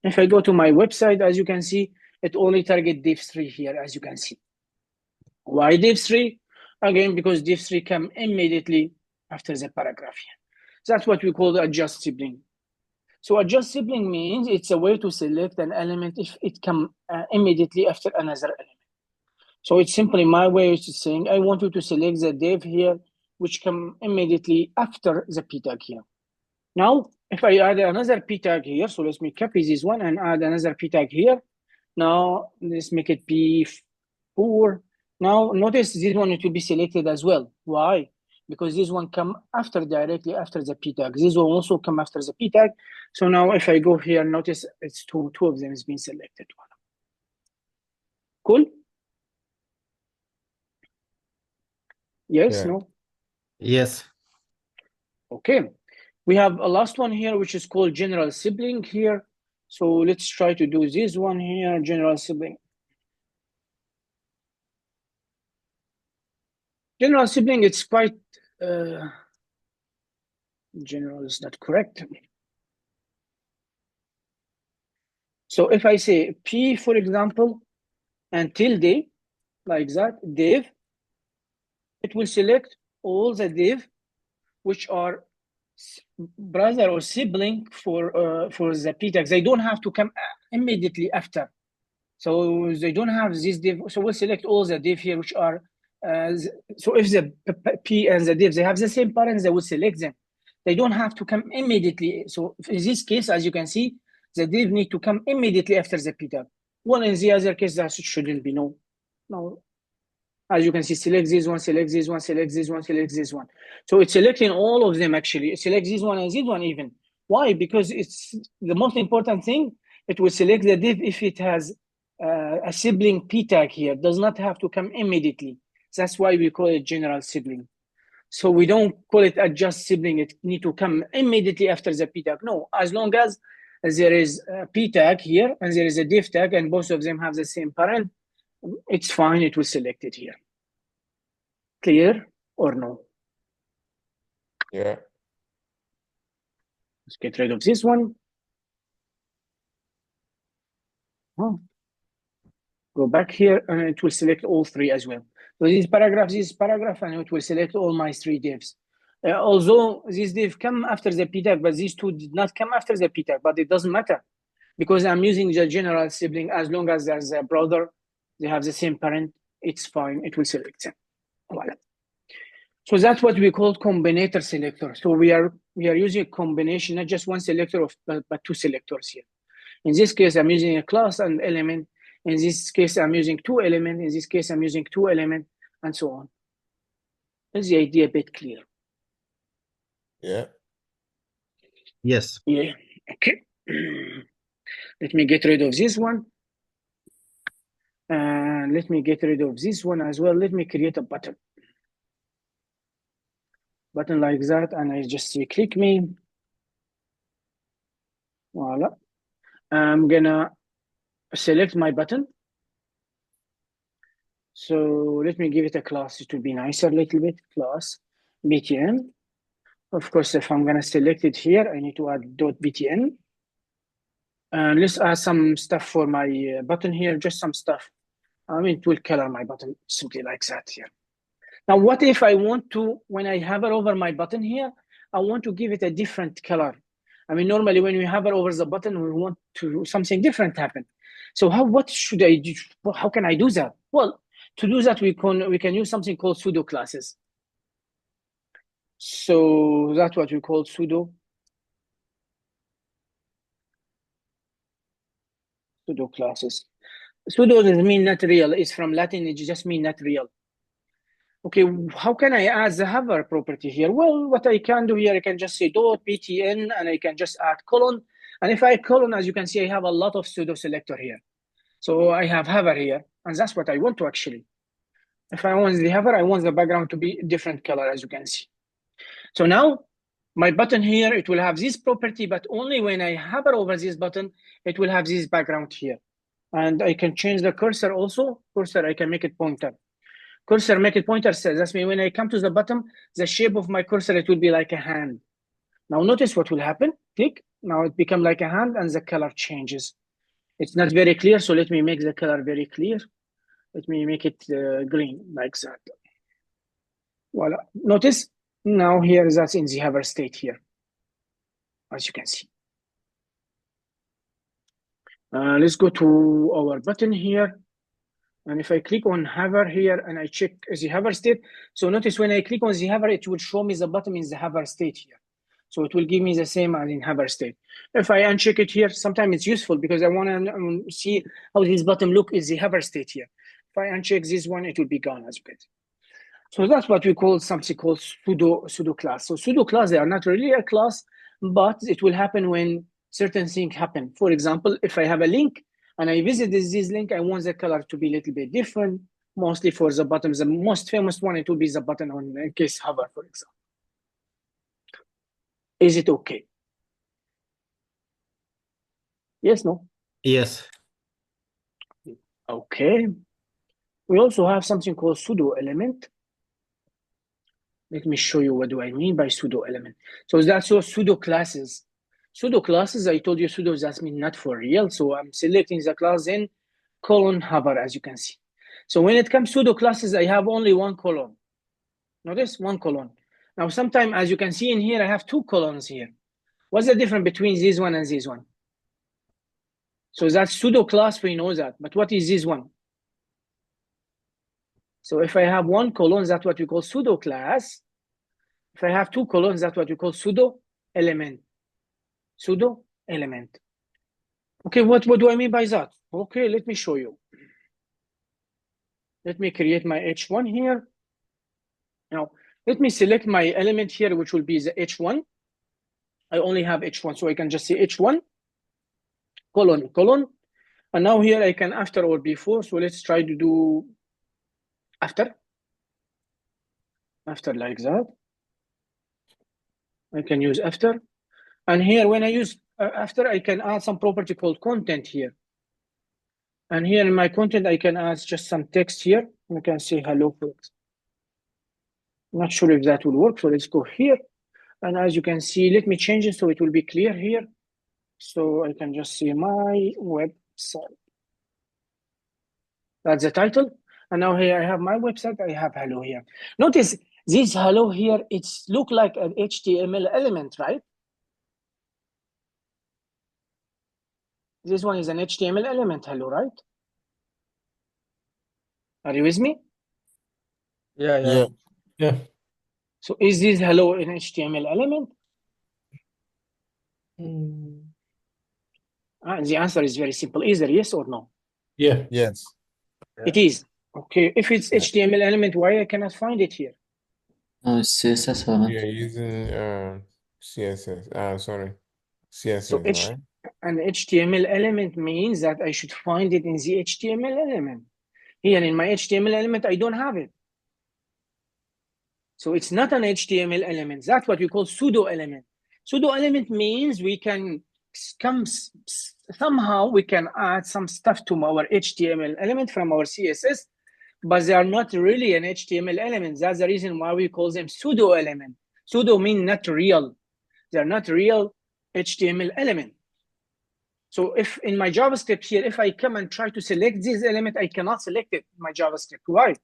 If I go to my website, as you can see, it only target div3 here, as you can see. Why div3? Again, because div3 come immediately after the paragraph here. That's what we call the adjust sibling. So adjust sibling means it's a way to select an element if it come immediately after another element. So it's simply my way of saying, I want you to select the div here, which come immediately after the P tag here. Now, if I add another P tag here, so let me copy this one and add another P tag here. Now, let's make it P4. Now, notice this one, it will be selected as well. Why? Because this one come directly after the P tag. This one also come after the P tag. So now if I go here, notice it's two of them is being selected. Cool? Yes, Yeah. no? Yes. Okay. We have a last one here, which is called general sibling here. So let's try to do this one here, general sibling. General sibling, it's quite, general is not correct. So if I say P, for example, and tilde, like that, div, it will select all the div which are brother or sibling for the P tags. They don't have to come immediately after. So they don't have this div. So we'll select all the div here which are, so if the P and the div, they have the same parents, they will select them. They don't have to come immediately. So in this case, as you can see, the div need to come immediately after the P tag. Well, in the other case, that shouldn't be no. As you can see, select this one, select this one, select this one, select this one. So it's selecting all of them actually. It selects this one and this one even. Why? Because it's the most important thing. It will select the div if it has a sibling P tag here. It does not have to come immediately. That's why we call it general sibling. So we don't call it adjust sibling. It need to come immediately after the P tag. No, as long as there is a P tag here and there is a div tag and both of them have the same parent, it's fine. It will select it here. Clear or no? Yeah. Let's get rid of this one. Oh. Go back here and it will select all three as well. So this paragraph, and it will select all my three divs. Although this div come after the P tag, but these two did not come after the P tag, but it doesn't matter because I'm using the general sibling. As long as there's a brother, they have the same parent, it's fine. It will select them. Voilà. So that's what we call combinator selector. So we are using a combination, not just one selector but two selectors here. In this case, I'm using a class and element. In this case, I'm using two elements. In this case, I'm using two elements, and so on. Is the idea a bit clear? Yeah. Yes. Yeah. Okay. Let me get rid of this one. Let me get rid of this one as well. Let me create a button. Button like that, and I just say click me. Voila. I'm gonna select my button. So let me give it a class. It will be nicer a little bit. Class btn. Of course, if I'm gonna select it here, I need to add .btn. Let's add some stuff for my button here, just some stuff. I mean, it will color my button simply like that here. Now, what if I want to, when I hover over my button here, I want to give it a different color. I mean, normally when we hover over the button, we want to something different happen. So what should I do? How can I do that? Well, to do that, we can use something called pseudo classes. So that's what we call pseudo classes. Pseudo doesn't mean not real. It's from Latin. It just means not real. Okay, how can I add the hover property here? Well, what I can do here, I can just say dot btn, and I can just add colon. And if I colon, as you can see, I have a lot of pseudo selector here. So I have hover here, and that's what I want to actually. If I want the hover, I want the background to be different color, as you can see. So now my button here, it will have this property, but only when I hover over this button, it will have this background here. And I can change the cursor also. Cursor, I can make it pointer. Cursor, make it pointer says, that's mean when I come to the bottom, the shape of my cursor, it will be like a hand. Now notice what will happen. Click. Now it becomes like a hand and the color changes. It's not very clear, so let me make the color very clear. Let me make it green, like that. Voila. Notice, now here that's in the hover state here, as you can see. Let's go to our button here. And if I click on hover here and I check the hover state, so notice when I click on the hover, it will show me the button in the hover state here. So it will give me the same as in hover state. If I uncheck it here, sometimes it's useful because I want to see how this button look in the hover state here. If I uncheck this one, it will be gone as you can see. So that's what we call something called pseudo class. So pseudo class, they are not really a class, but it will happen when certain things happen. For example, if I have a link and I visit this link, I want the color to be a little bit different, mostly for the button. The most famous one, it will be the button on in case hover, for example. Is it okay? Yes, no? Yes. Okay. We also have something called pseudo element. Let me show you what do I mean by pseudo element. So that's all pseudo classes. Pseudo classes, I told you pseudo, that means not for real. So I'm selecting the class in colon hover, as you can see. So when it comes pseudo classes, I have only one column. Notice one column. Now, sometimes, as you can see in here, I have two columns here. What's the difference between this one and this one? So that's pseudo class, we know that. But what is this one? So if I have one column, that's what we call pseudo class. If I have two columns, that's what we call pseudo element. Pseudo element. Okay, what do I mean by that? Okay, let me show you. Let me create my H1 here. Now, let me select my element here, which will be the H1. I only have H1, so I can just say H1, colon. And now here I can after or before. So let's try to do after like that. I can use after. And here, when I use after, I can add some property called content here. And here in my content, I can add just some text here. I can say hello. I'm not sure if that will work. So let's go here. And as you can see, let me change it so it will be clear here. So I can just say my website. That's the title. And now here I have my website. I have hello here. Notice this hello here, it's look like an HTML element, right? This one is an HTML element, hello, right? Are you with me? Yeah. So is this hello an HTML element? And the answer is very simple. Either yes or no. Yeah. Yes. It is. Okay, if it's HTML element, why I cannot find it here? No, it's CSS element. You're using CSS. Sorry. CSS, So right? an HTML element means that I should find it in the HTML element. Here in my HTML element, I don't have it. So it's not an HTML element. That's what we call pseudo element. Pseudo element means we can somehow we can add some stuff to our HTML element from our CSS, but they are not really an HTML element. That's the reason why we call them pseudo element. Pseudo means not real. They're not real HTML element. So if in my JavaScript here, if I come and try to select this element, I cannot select it in my JavaScript. Why?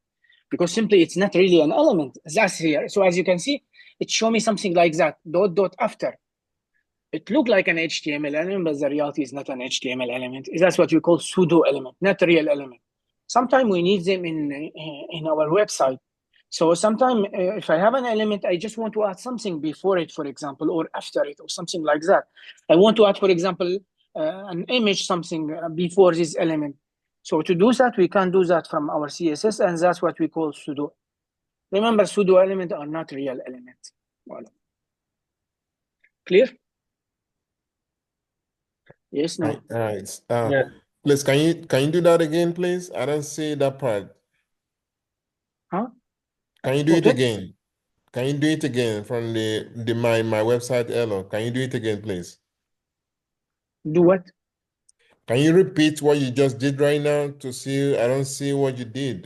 Because simply it's not really an element. That's here. So as you can see, it shows me something like that, dot after. it look like an HTML element, but the reality is not an HTML element. That's what we call pseudo element, not a real element. Sometimes we need them in our website. So sometimes if I have an element, I just want to add something before it, for example, or after it, or something like that. I want to add, for example, an image, something before this element. So to do that, we can do that from our CSS, and that's what we call pseudo. Remember, pseudo elements are not real elements. Voilà. Clear? Yes, no. All right. Yeah. Please, can you do that again, please? I don't see that part. Huh? Can you do it Okay. again? Can you do it again from my website, Elo? Can you do it again, please? Do what? Can you repeat what you just did right now to see? I don't see what you did.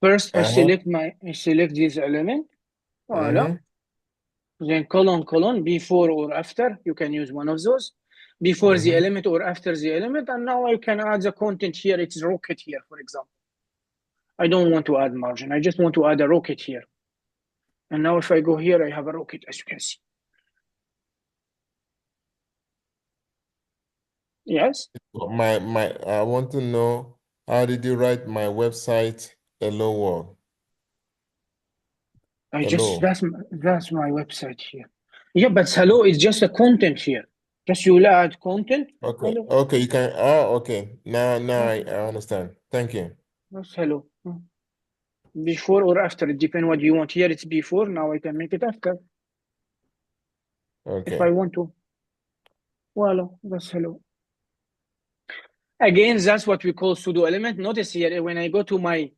First, I Uh-huh. select this element. Voilà. Then colon, before or after. You can use one of those. Before the element or after the element. And now I can add the content here. It's rocket here, for example. I don't want to add margin. I just want to add a rocket here. And now if I go here, I have a rocket, as you can see. Yes? I want to know, how did you write my website hello world? Hello. That's my website here. Yeah, but hello is just a content here. Just you will add content. Okay. Hello. Okay, you can. Oh, okay. Now I understand. Thank you. That's hello. Before or after, it depends what you want. Here it's before. Now I can make it after if I Okay. want to. Voila, that's hello. Again, that's what we call pseudo element. Notice here, when I go to my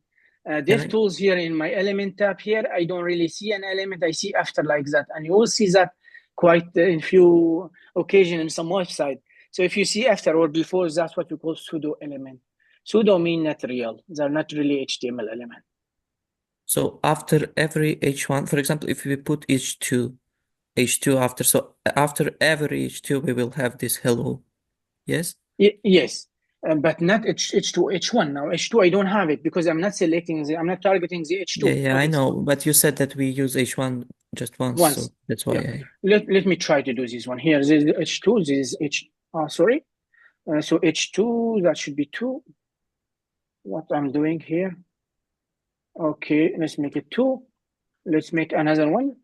dev tools here in my element tab here, I don't really see an element. I see after like that. And you will see that quite in few occasions in some website. So if you see after or before, that's what we call pseudo element. Pseudo mean not real. They're not really HTML element. So after every H1, for example, if we put H2 after, so after every H2, we will have this hello. Yes? Yes. But not H2, H1. Now H2, I don't have it because I'm not selecting I'm not targeting the H2. Yeah, I know. But you said that we use H1 just once, so that's why Let me try to do this one here. This is H2. This is sorry. So H2, that should be 2. What I'm doing here. Okay, let's make it 2. Let's make another one.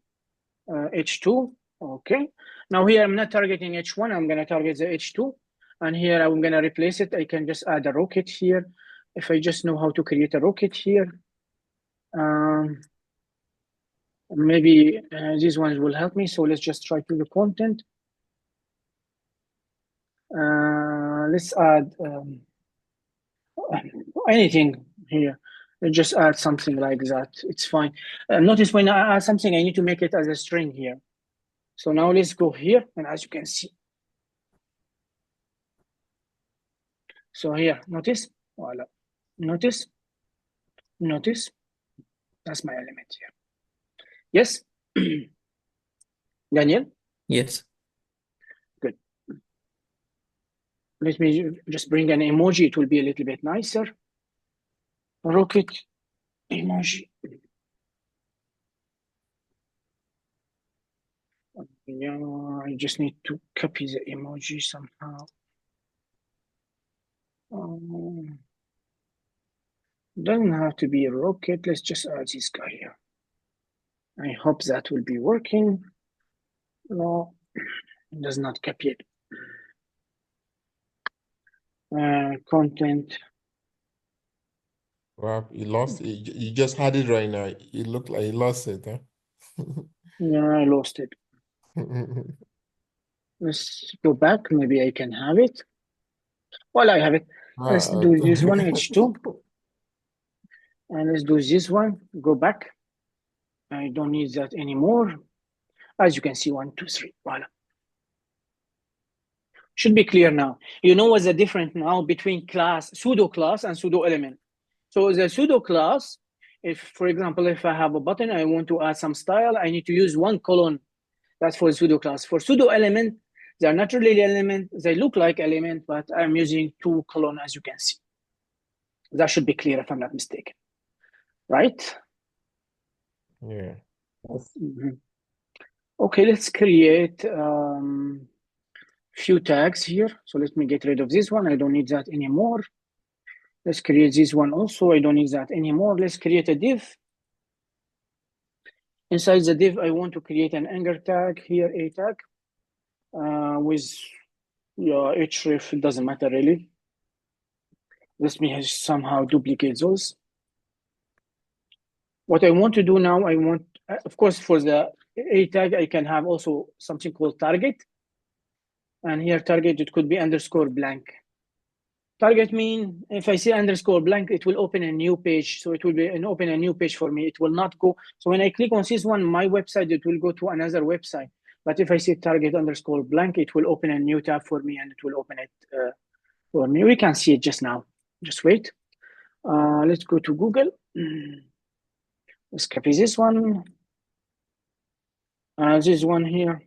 H2. Okay. Now here I'm not targeting H1. I'm going to target the H2. And here I'm going to replace it. I can just add a rocket here. If I just know how to create a rocket here. Maybe these ones will help me. So let's just try to the content. Let's add anything here. Let's just add something like that. It's fine. Notice when I add something, I need to make it as a string here. So now let's go here, and as you can see. So here, notice, voila. Notice. That's my element here. Yes? Daniel? yes. Good. Let me just bring an emoji. It will be a little bit nicer. Rocket emoji. Yeah, I just need to copy the emoji somehow. Doesn't have to be a rocket. Let's just add this guy here. I hope that will be working. No, it does not copy it. Content. Wow, you lost it. You just had it right now. You look like you lost it, huh? Yeah, I lost it. Let's go back. Maybe I can have it. Well, I have it. Let's do this one, H2. And let's do this one. Go back. I don't need that anymore. As you can see, 1, 2, 3. Voila. Should be clear now. You know what's the difference now between pseudo class and pseudo element. So the pseudo class, if, for example, if I have a button, I want to add some style, I need to use 1 colon. That's for pseudo class. For pseudo element, they're not really element. They look like element, but I'm using 2 colon, as you can see. That should be clear if I'm not mistaken. Right? Yeah. Okay, let's create few tags here. So let me get rid of this one. I don't need that anymore. Let's create this one also. I don't need that anymore. Let's create a div. Inside the div, I want to create an anchor tag here, a tag with href. It doesn't matter really. Let me somehow duplicate those. What I want to do now, I want, of course, for the a tag, I can have also something called target. And here target, it could be underscore blank. Target mean if I say underscore blank, it will open a new page. So it will be open a new page for me. It will not go. So when I click on this one, my website, it will go to another website. But if I say target underscore blank, it will open a new tab for me and it will open it for me. We can see it just now. Just wait. Let's go to Google. Let's copy this one. This one here.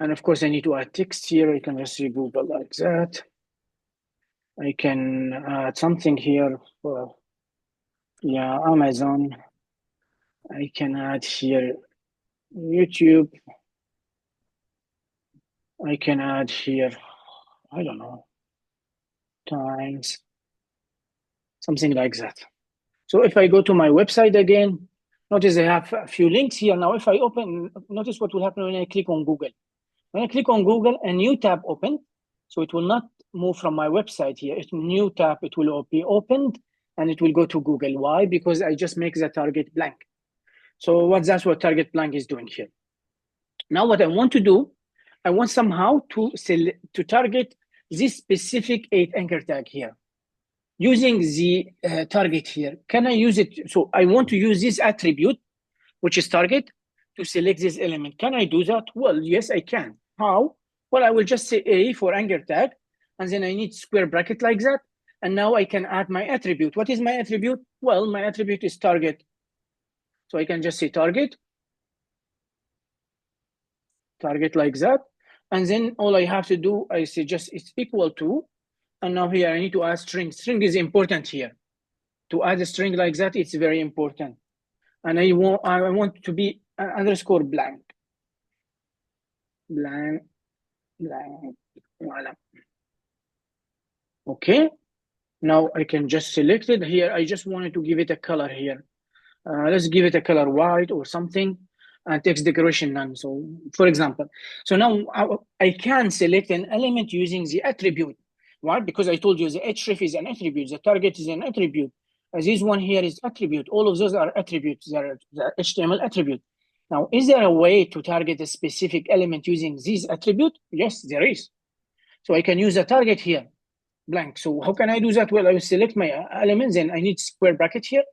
And of course, I need to add text here. I can just say Google like that. I can add something here for, Amazon. I can add here YouTube. I can add here, I don't know, Times, something like that. So if I go to my website again, notice I have a few links here. Now, if I open, notice what will happen when I click on Google. When I click on Google, a new tab opens. So it will not move from my website here. It's a new tab, it will be opened and it will go to Google. Why? Because I just make the target blank. So that's what target blank is doing here. Now what I want to do, I want somehow to target this specific 8 anchor tag here. Using the target here, can I use it? So I want to use this attribute, which is target, to select this element. Can I do that? Well, yes, I can. How? Well, I will just say A for anchor tag, and then I need square bracket like that. And now I can add my attribute. What is my attribute? Well, my attribute is target. So I can just say target like that. And then all I have to do, I say just it's equal to, and now here I need to add string. String is important here. To add a string like that, it's very important. And I want to be underscore blank. Blank. Voila. Okay. Now I can just select it here. I just wanted to give it a color here. Let's give it a color white or something, and text decoration none. So for example, so now I can select an element using the attribute. Why? Because I told you the href is an attribute, the target is an attribute. This one here is attribute. All of those are attributes, they are the HTML attribute. Now, is there a way to target a specific element using this attribute? Yes, there is. So I can use a target here, blank. So how can I do that? Well, I will select my elements, and I need square bracket here,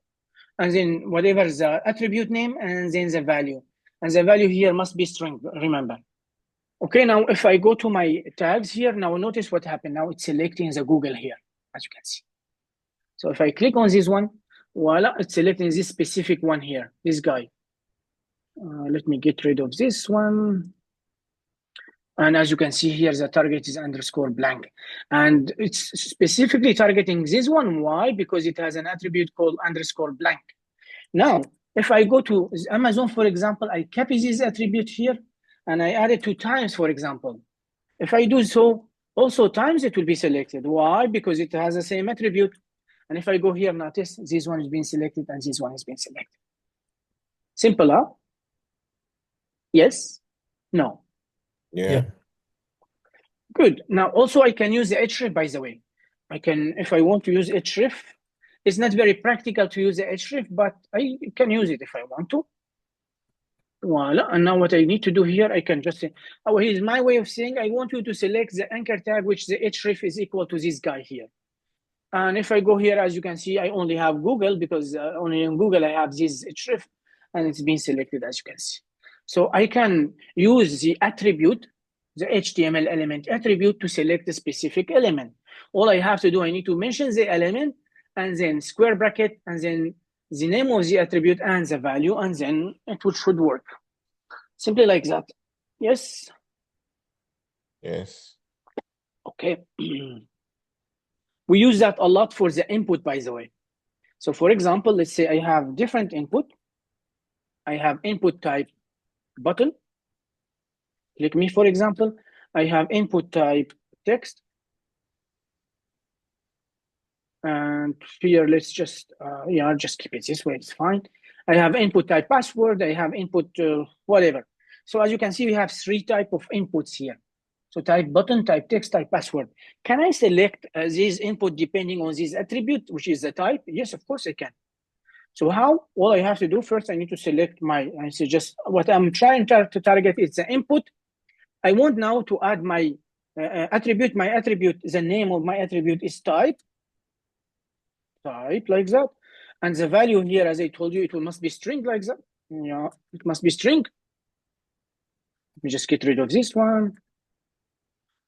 and then whatever the attribute name, and then the value. And the value here must be string, remember. Okay, now if I go to my tags here, now notice what happened. Now it's selecting the Google here, as you can see. So if I click on this one, voila, it's selecting this specific one here, this guy. Let me get rid of this one. And as you can see here, the target is underscore blank. And it's specifically targeting this one. Why? Because it has an attribute called underscore blank. Now, if I go to Amazon, for example, I copy this attribute here, and I add it to times, for example. If I do so, also times, it will be selected. Why? Because it has the same attribute. And if I go here, notice this one is being selected and this one is being selected. Simple, huh? Yes? No? Yeah. Good. Now, also I can use the href, by the way. I can, if I want to use href, it's not very practical to use the href, but I can use it if I want to. Voila. And now what I need to do here, I can just say, oh, here's my way of saying, I want you to select the anchor tag, which the href is equal to this guy here. And if I go here, as you can see, I only have Google, because only in Google I have this href, and it's been selected, as you can see. So I can use the attribute, the HTML element attribute, to select a specific element. All I have to do, I need to mention the element, and then square bracket, and then the name of the attribute and the value, and then it should work. Simply like that. Yes? Yes. Okay. We use that a lot for the input, by the way. So for example, let's say I have different input. I have input type button, Click me, for example. I have input type text. And here, let's just, just keep it this way, it's fine. I have input type password, I have input whatever. So as you can see, we have 3 type of inputs here. So type button, type text, type password. Can I select these input depending on this attribute, which is the type? Yes, of course I can. So how? All I have to do first, I need to select I suggest what I'm trying to target is the input. I want now to add my attribute. My attribute, the name of my attribute is type like that. And the value here, as I told you, must be string like that. Yeah, it must be string. Let me just get rid of this one.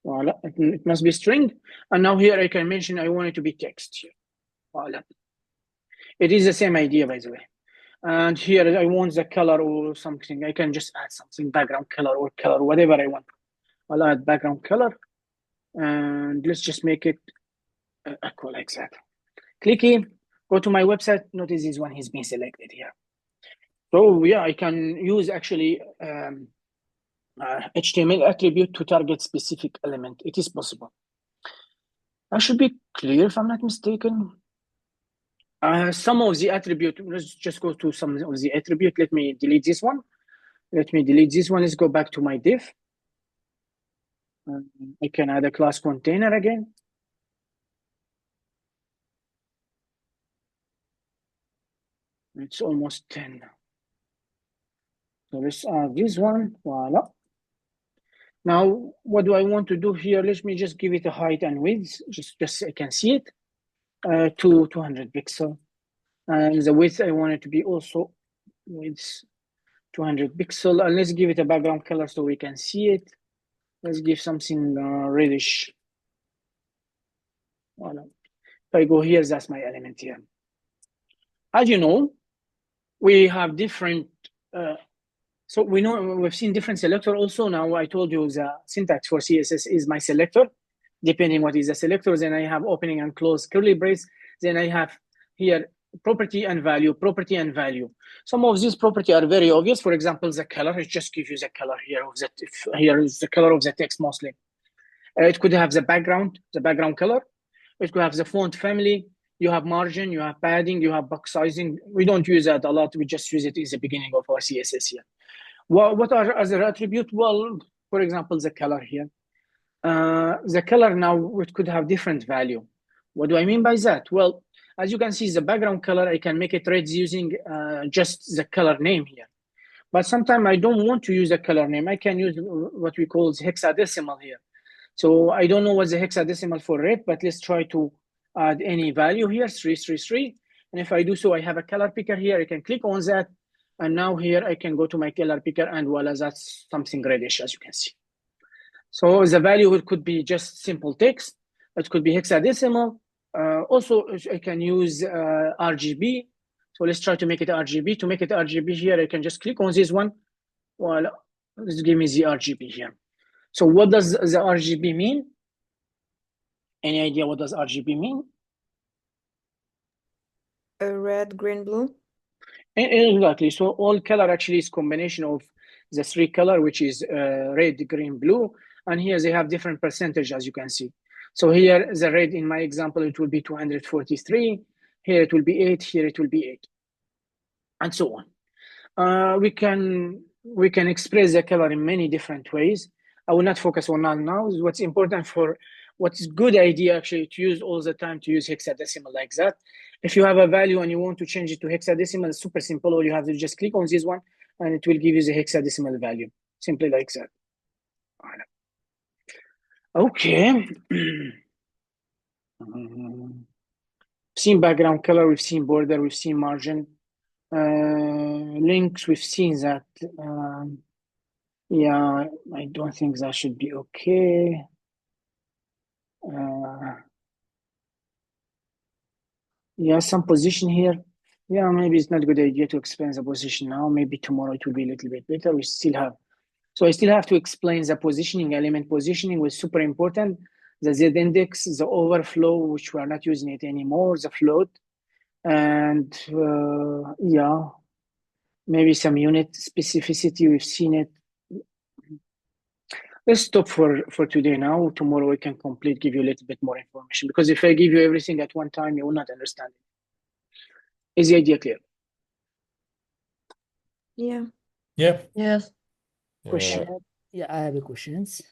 Voila, it must be string. And now here I can mention I want it to be text here. Voila. It is the same idea, by the way. And here I want the color or something. I can just add something, background color or color, whatever I want. I'll add background color. And let's just make it equal like that. Click here, go to my website. Notice this one has been selected here. So yeah, I can use actually HTML attribute to target specific element. It is possible. I should be clear if I'm not mistaken. Some of the attribute, let's just go to some of the attribute. Let me delete this one. Let's go back to my div. I can add a class container again. It's almost 10. So let's add this one. Voila. Now, what do I want to do here? Let me just give it a height and width, just so I can see it, to 200 pixel. And the width, I want it to be also width 200 pixel. And let's give it a background color so we can see it. Let's give something reddish. Voila. If I go here, that's my element here. As you know, we have different, so we know we've seen different selector also. Now I told you the syntax for CSS is my selector, depending what is the selector. Then I have opening and close curly brace. Then I have here property and value, property and value. Some of these property are very obvious. For example, the color, it just gives you the color here of that. Here is the color of the text mostly. It could have the background color. It could have the font family. You have margin, you have padding, you have box sizing. We don't use that a lot. We just use it in the beginning of our CSS here. What are other attributes? Well, for example, the color here. The color now, it could have different value. What do I mean by that? Well, as you can see, the background color, I can make it red using just the color name here. But sometimes I don't want to use a color name. I can use what we call hexadecimal here. So I don't know what's the hexadecimal for red, but let's try to add any value here, 333. And if I do so, I have a color picker here. I can click on that. And now here I can go to my color picker and voila, that's something reddish, as you can see. So the value could be just simple text. It could be hexadecimal. Also, I can use RGB. So let's try to make it RGB. To make it RGB here, I can just click on this one. Voila, let's give me the RGB here. So what does the RGB mean? Any idea what does RGB mean? Red, green, blue. Exactly. So all color actually is combination of the 3 color, which is red, green, blue. And here they have different percentage, as you can see. So here the red in my example, it will be 243. Here it will be 8. Here it will be 8. And so on. We can express the color in many different ways. I will not focus on that now. What's important for what's good idea actually to use all the time to use hexadecimal like that. If you have a value and you want to change it to hexadecimal, it's super simple. All you have to just click on this one and it will give you the hexadecimal value. Simply like that. Okay. We've seen background color, we've seen border, we've seen margin. Links, we've seen that. Yeah, I don't think that should be okay. Yeah, some position here. Yeah, maybe it's not a good idea to explain the position now. Maybe tomorrow it will be a little bit better. We still have. So I still have to explain the positioning element. Positioning was super important. The Z index, the overflow, which we are not using it anymore, the float. And yeah, maybe some unit specificity. We've seen it. Let's stop for today now. Tomorrow we can give you a little bit more information, because if I give you everything at one time, you will not understand it. Is the idea clear? Yeah. Yeah. Yes. Question? Yeah, I have a questions.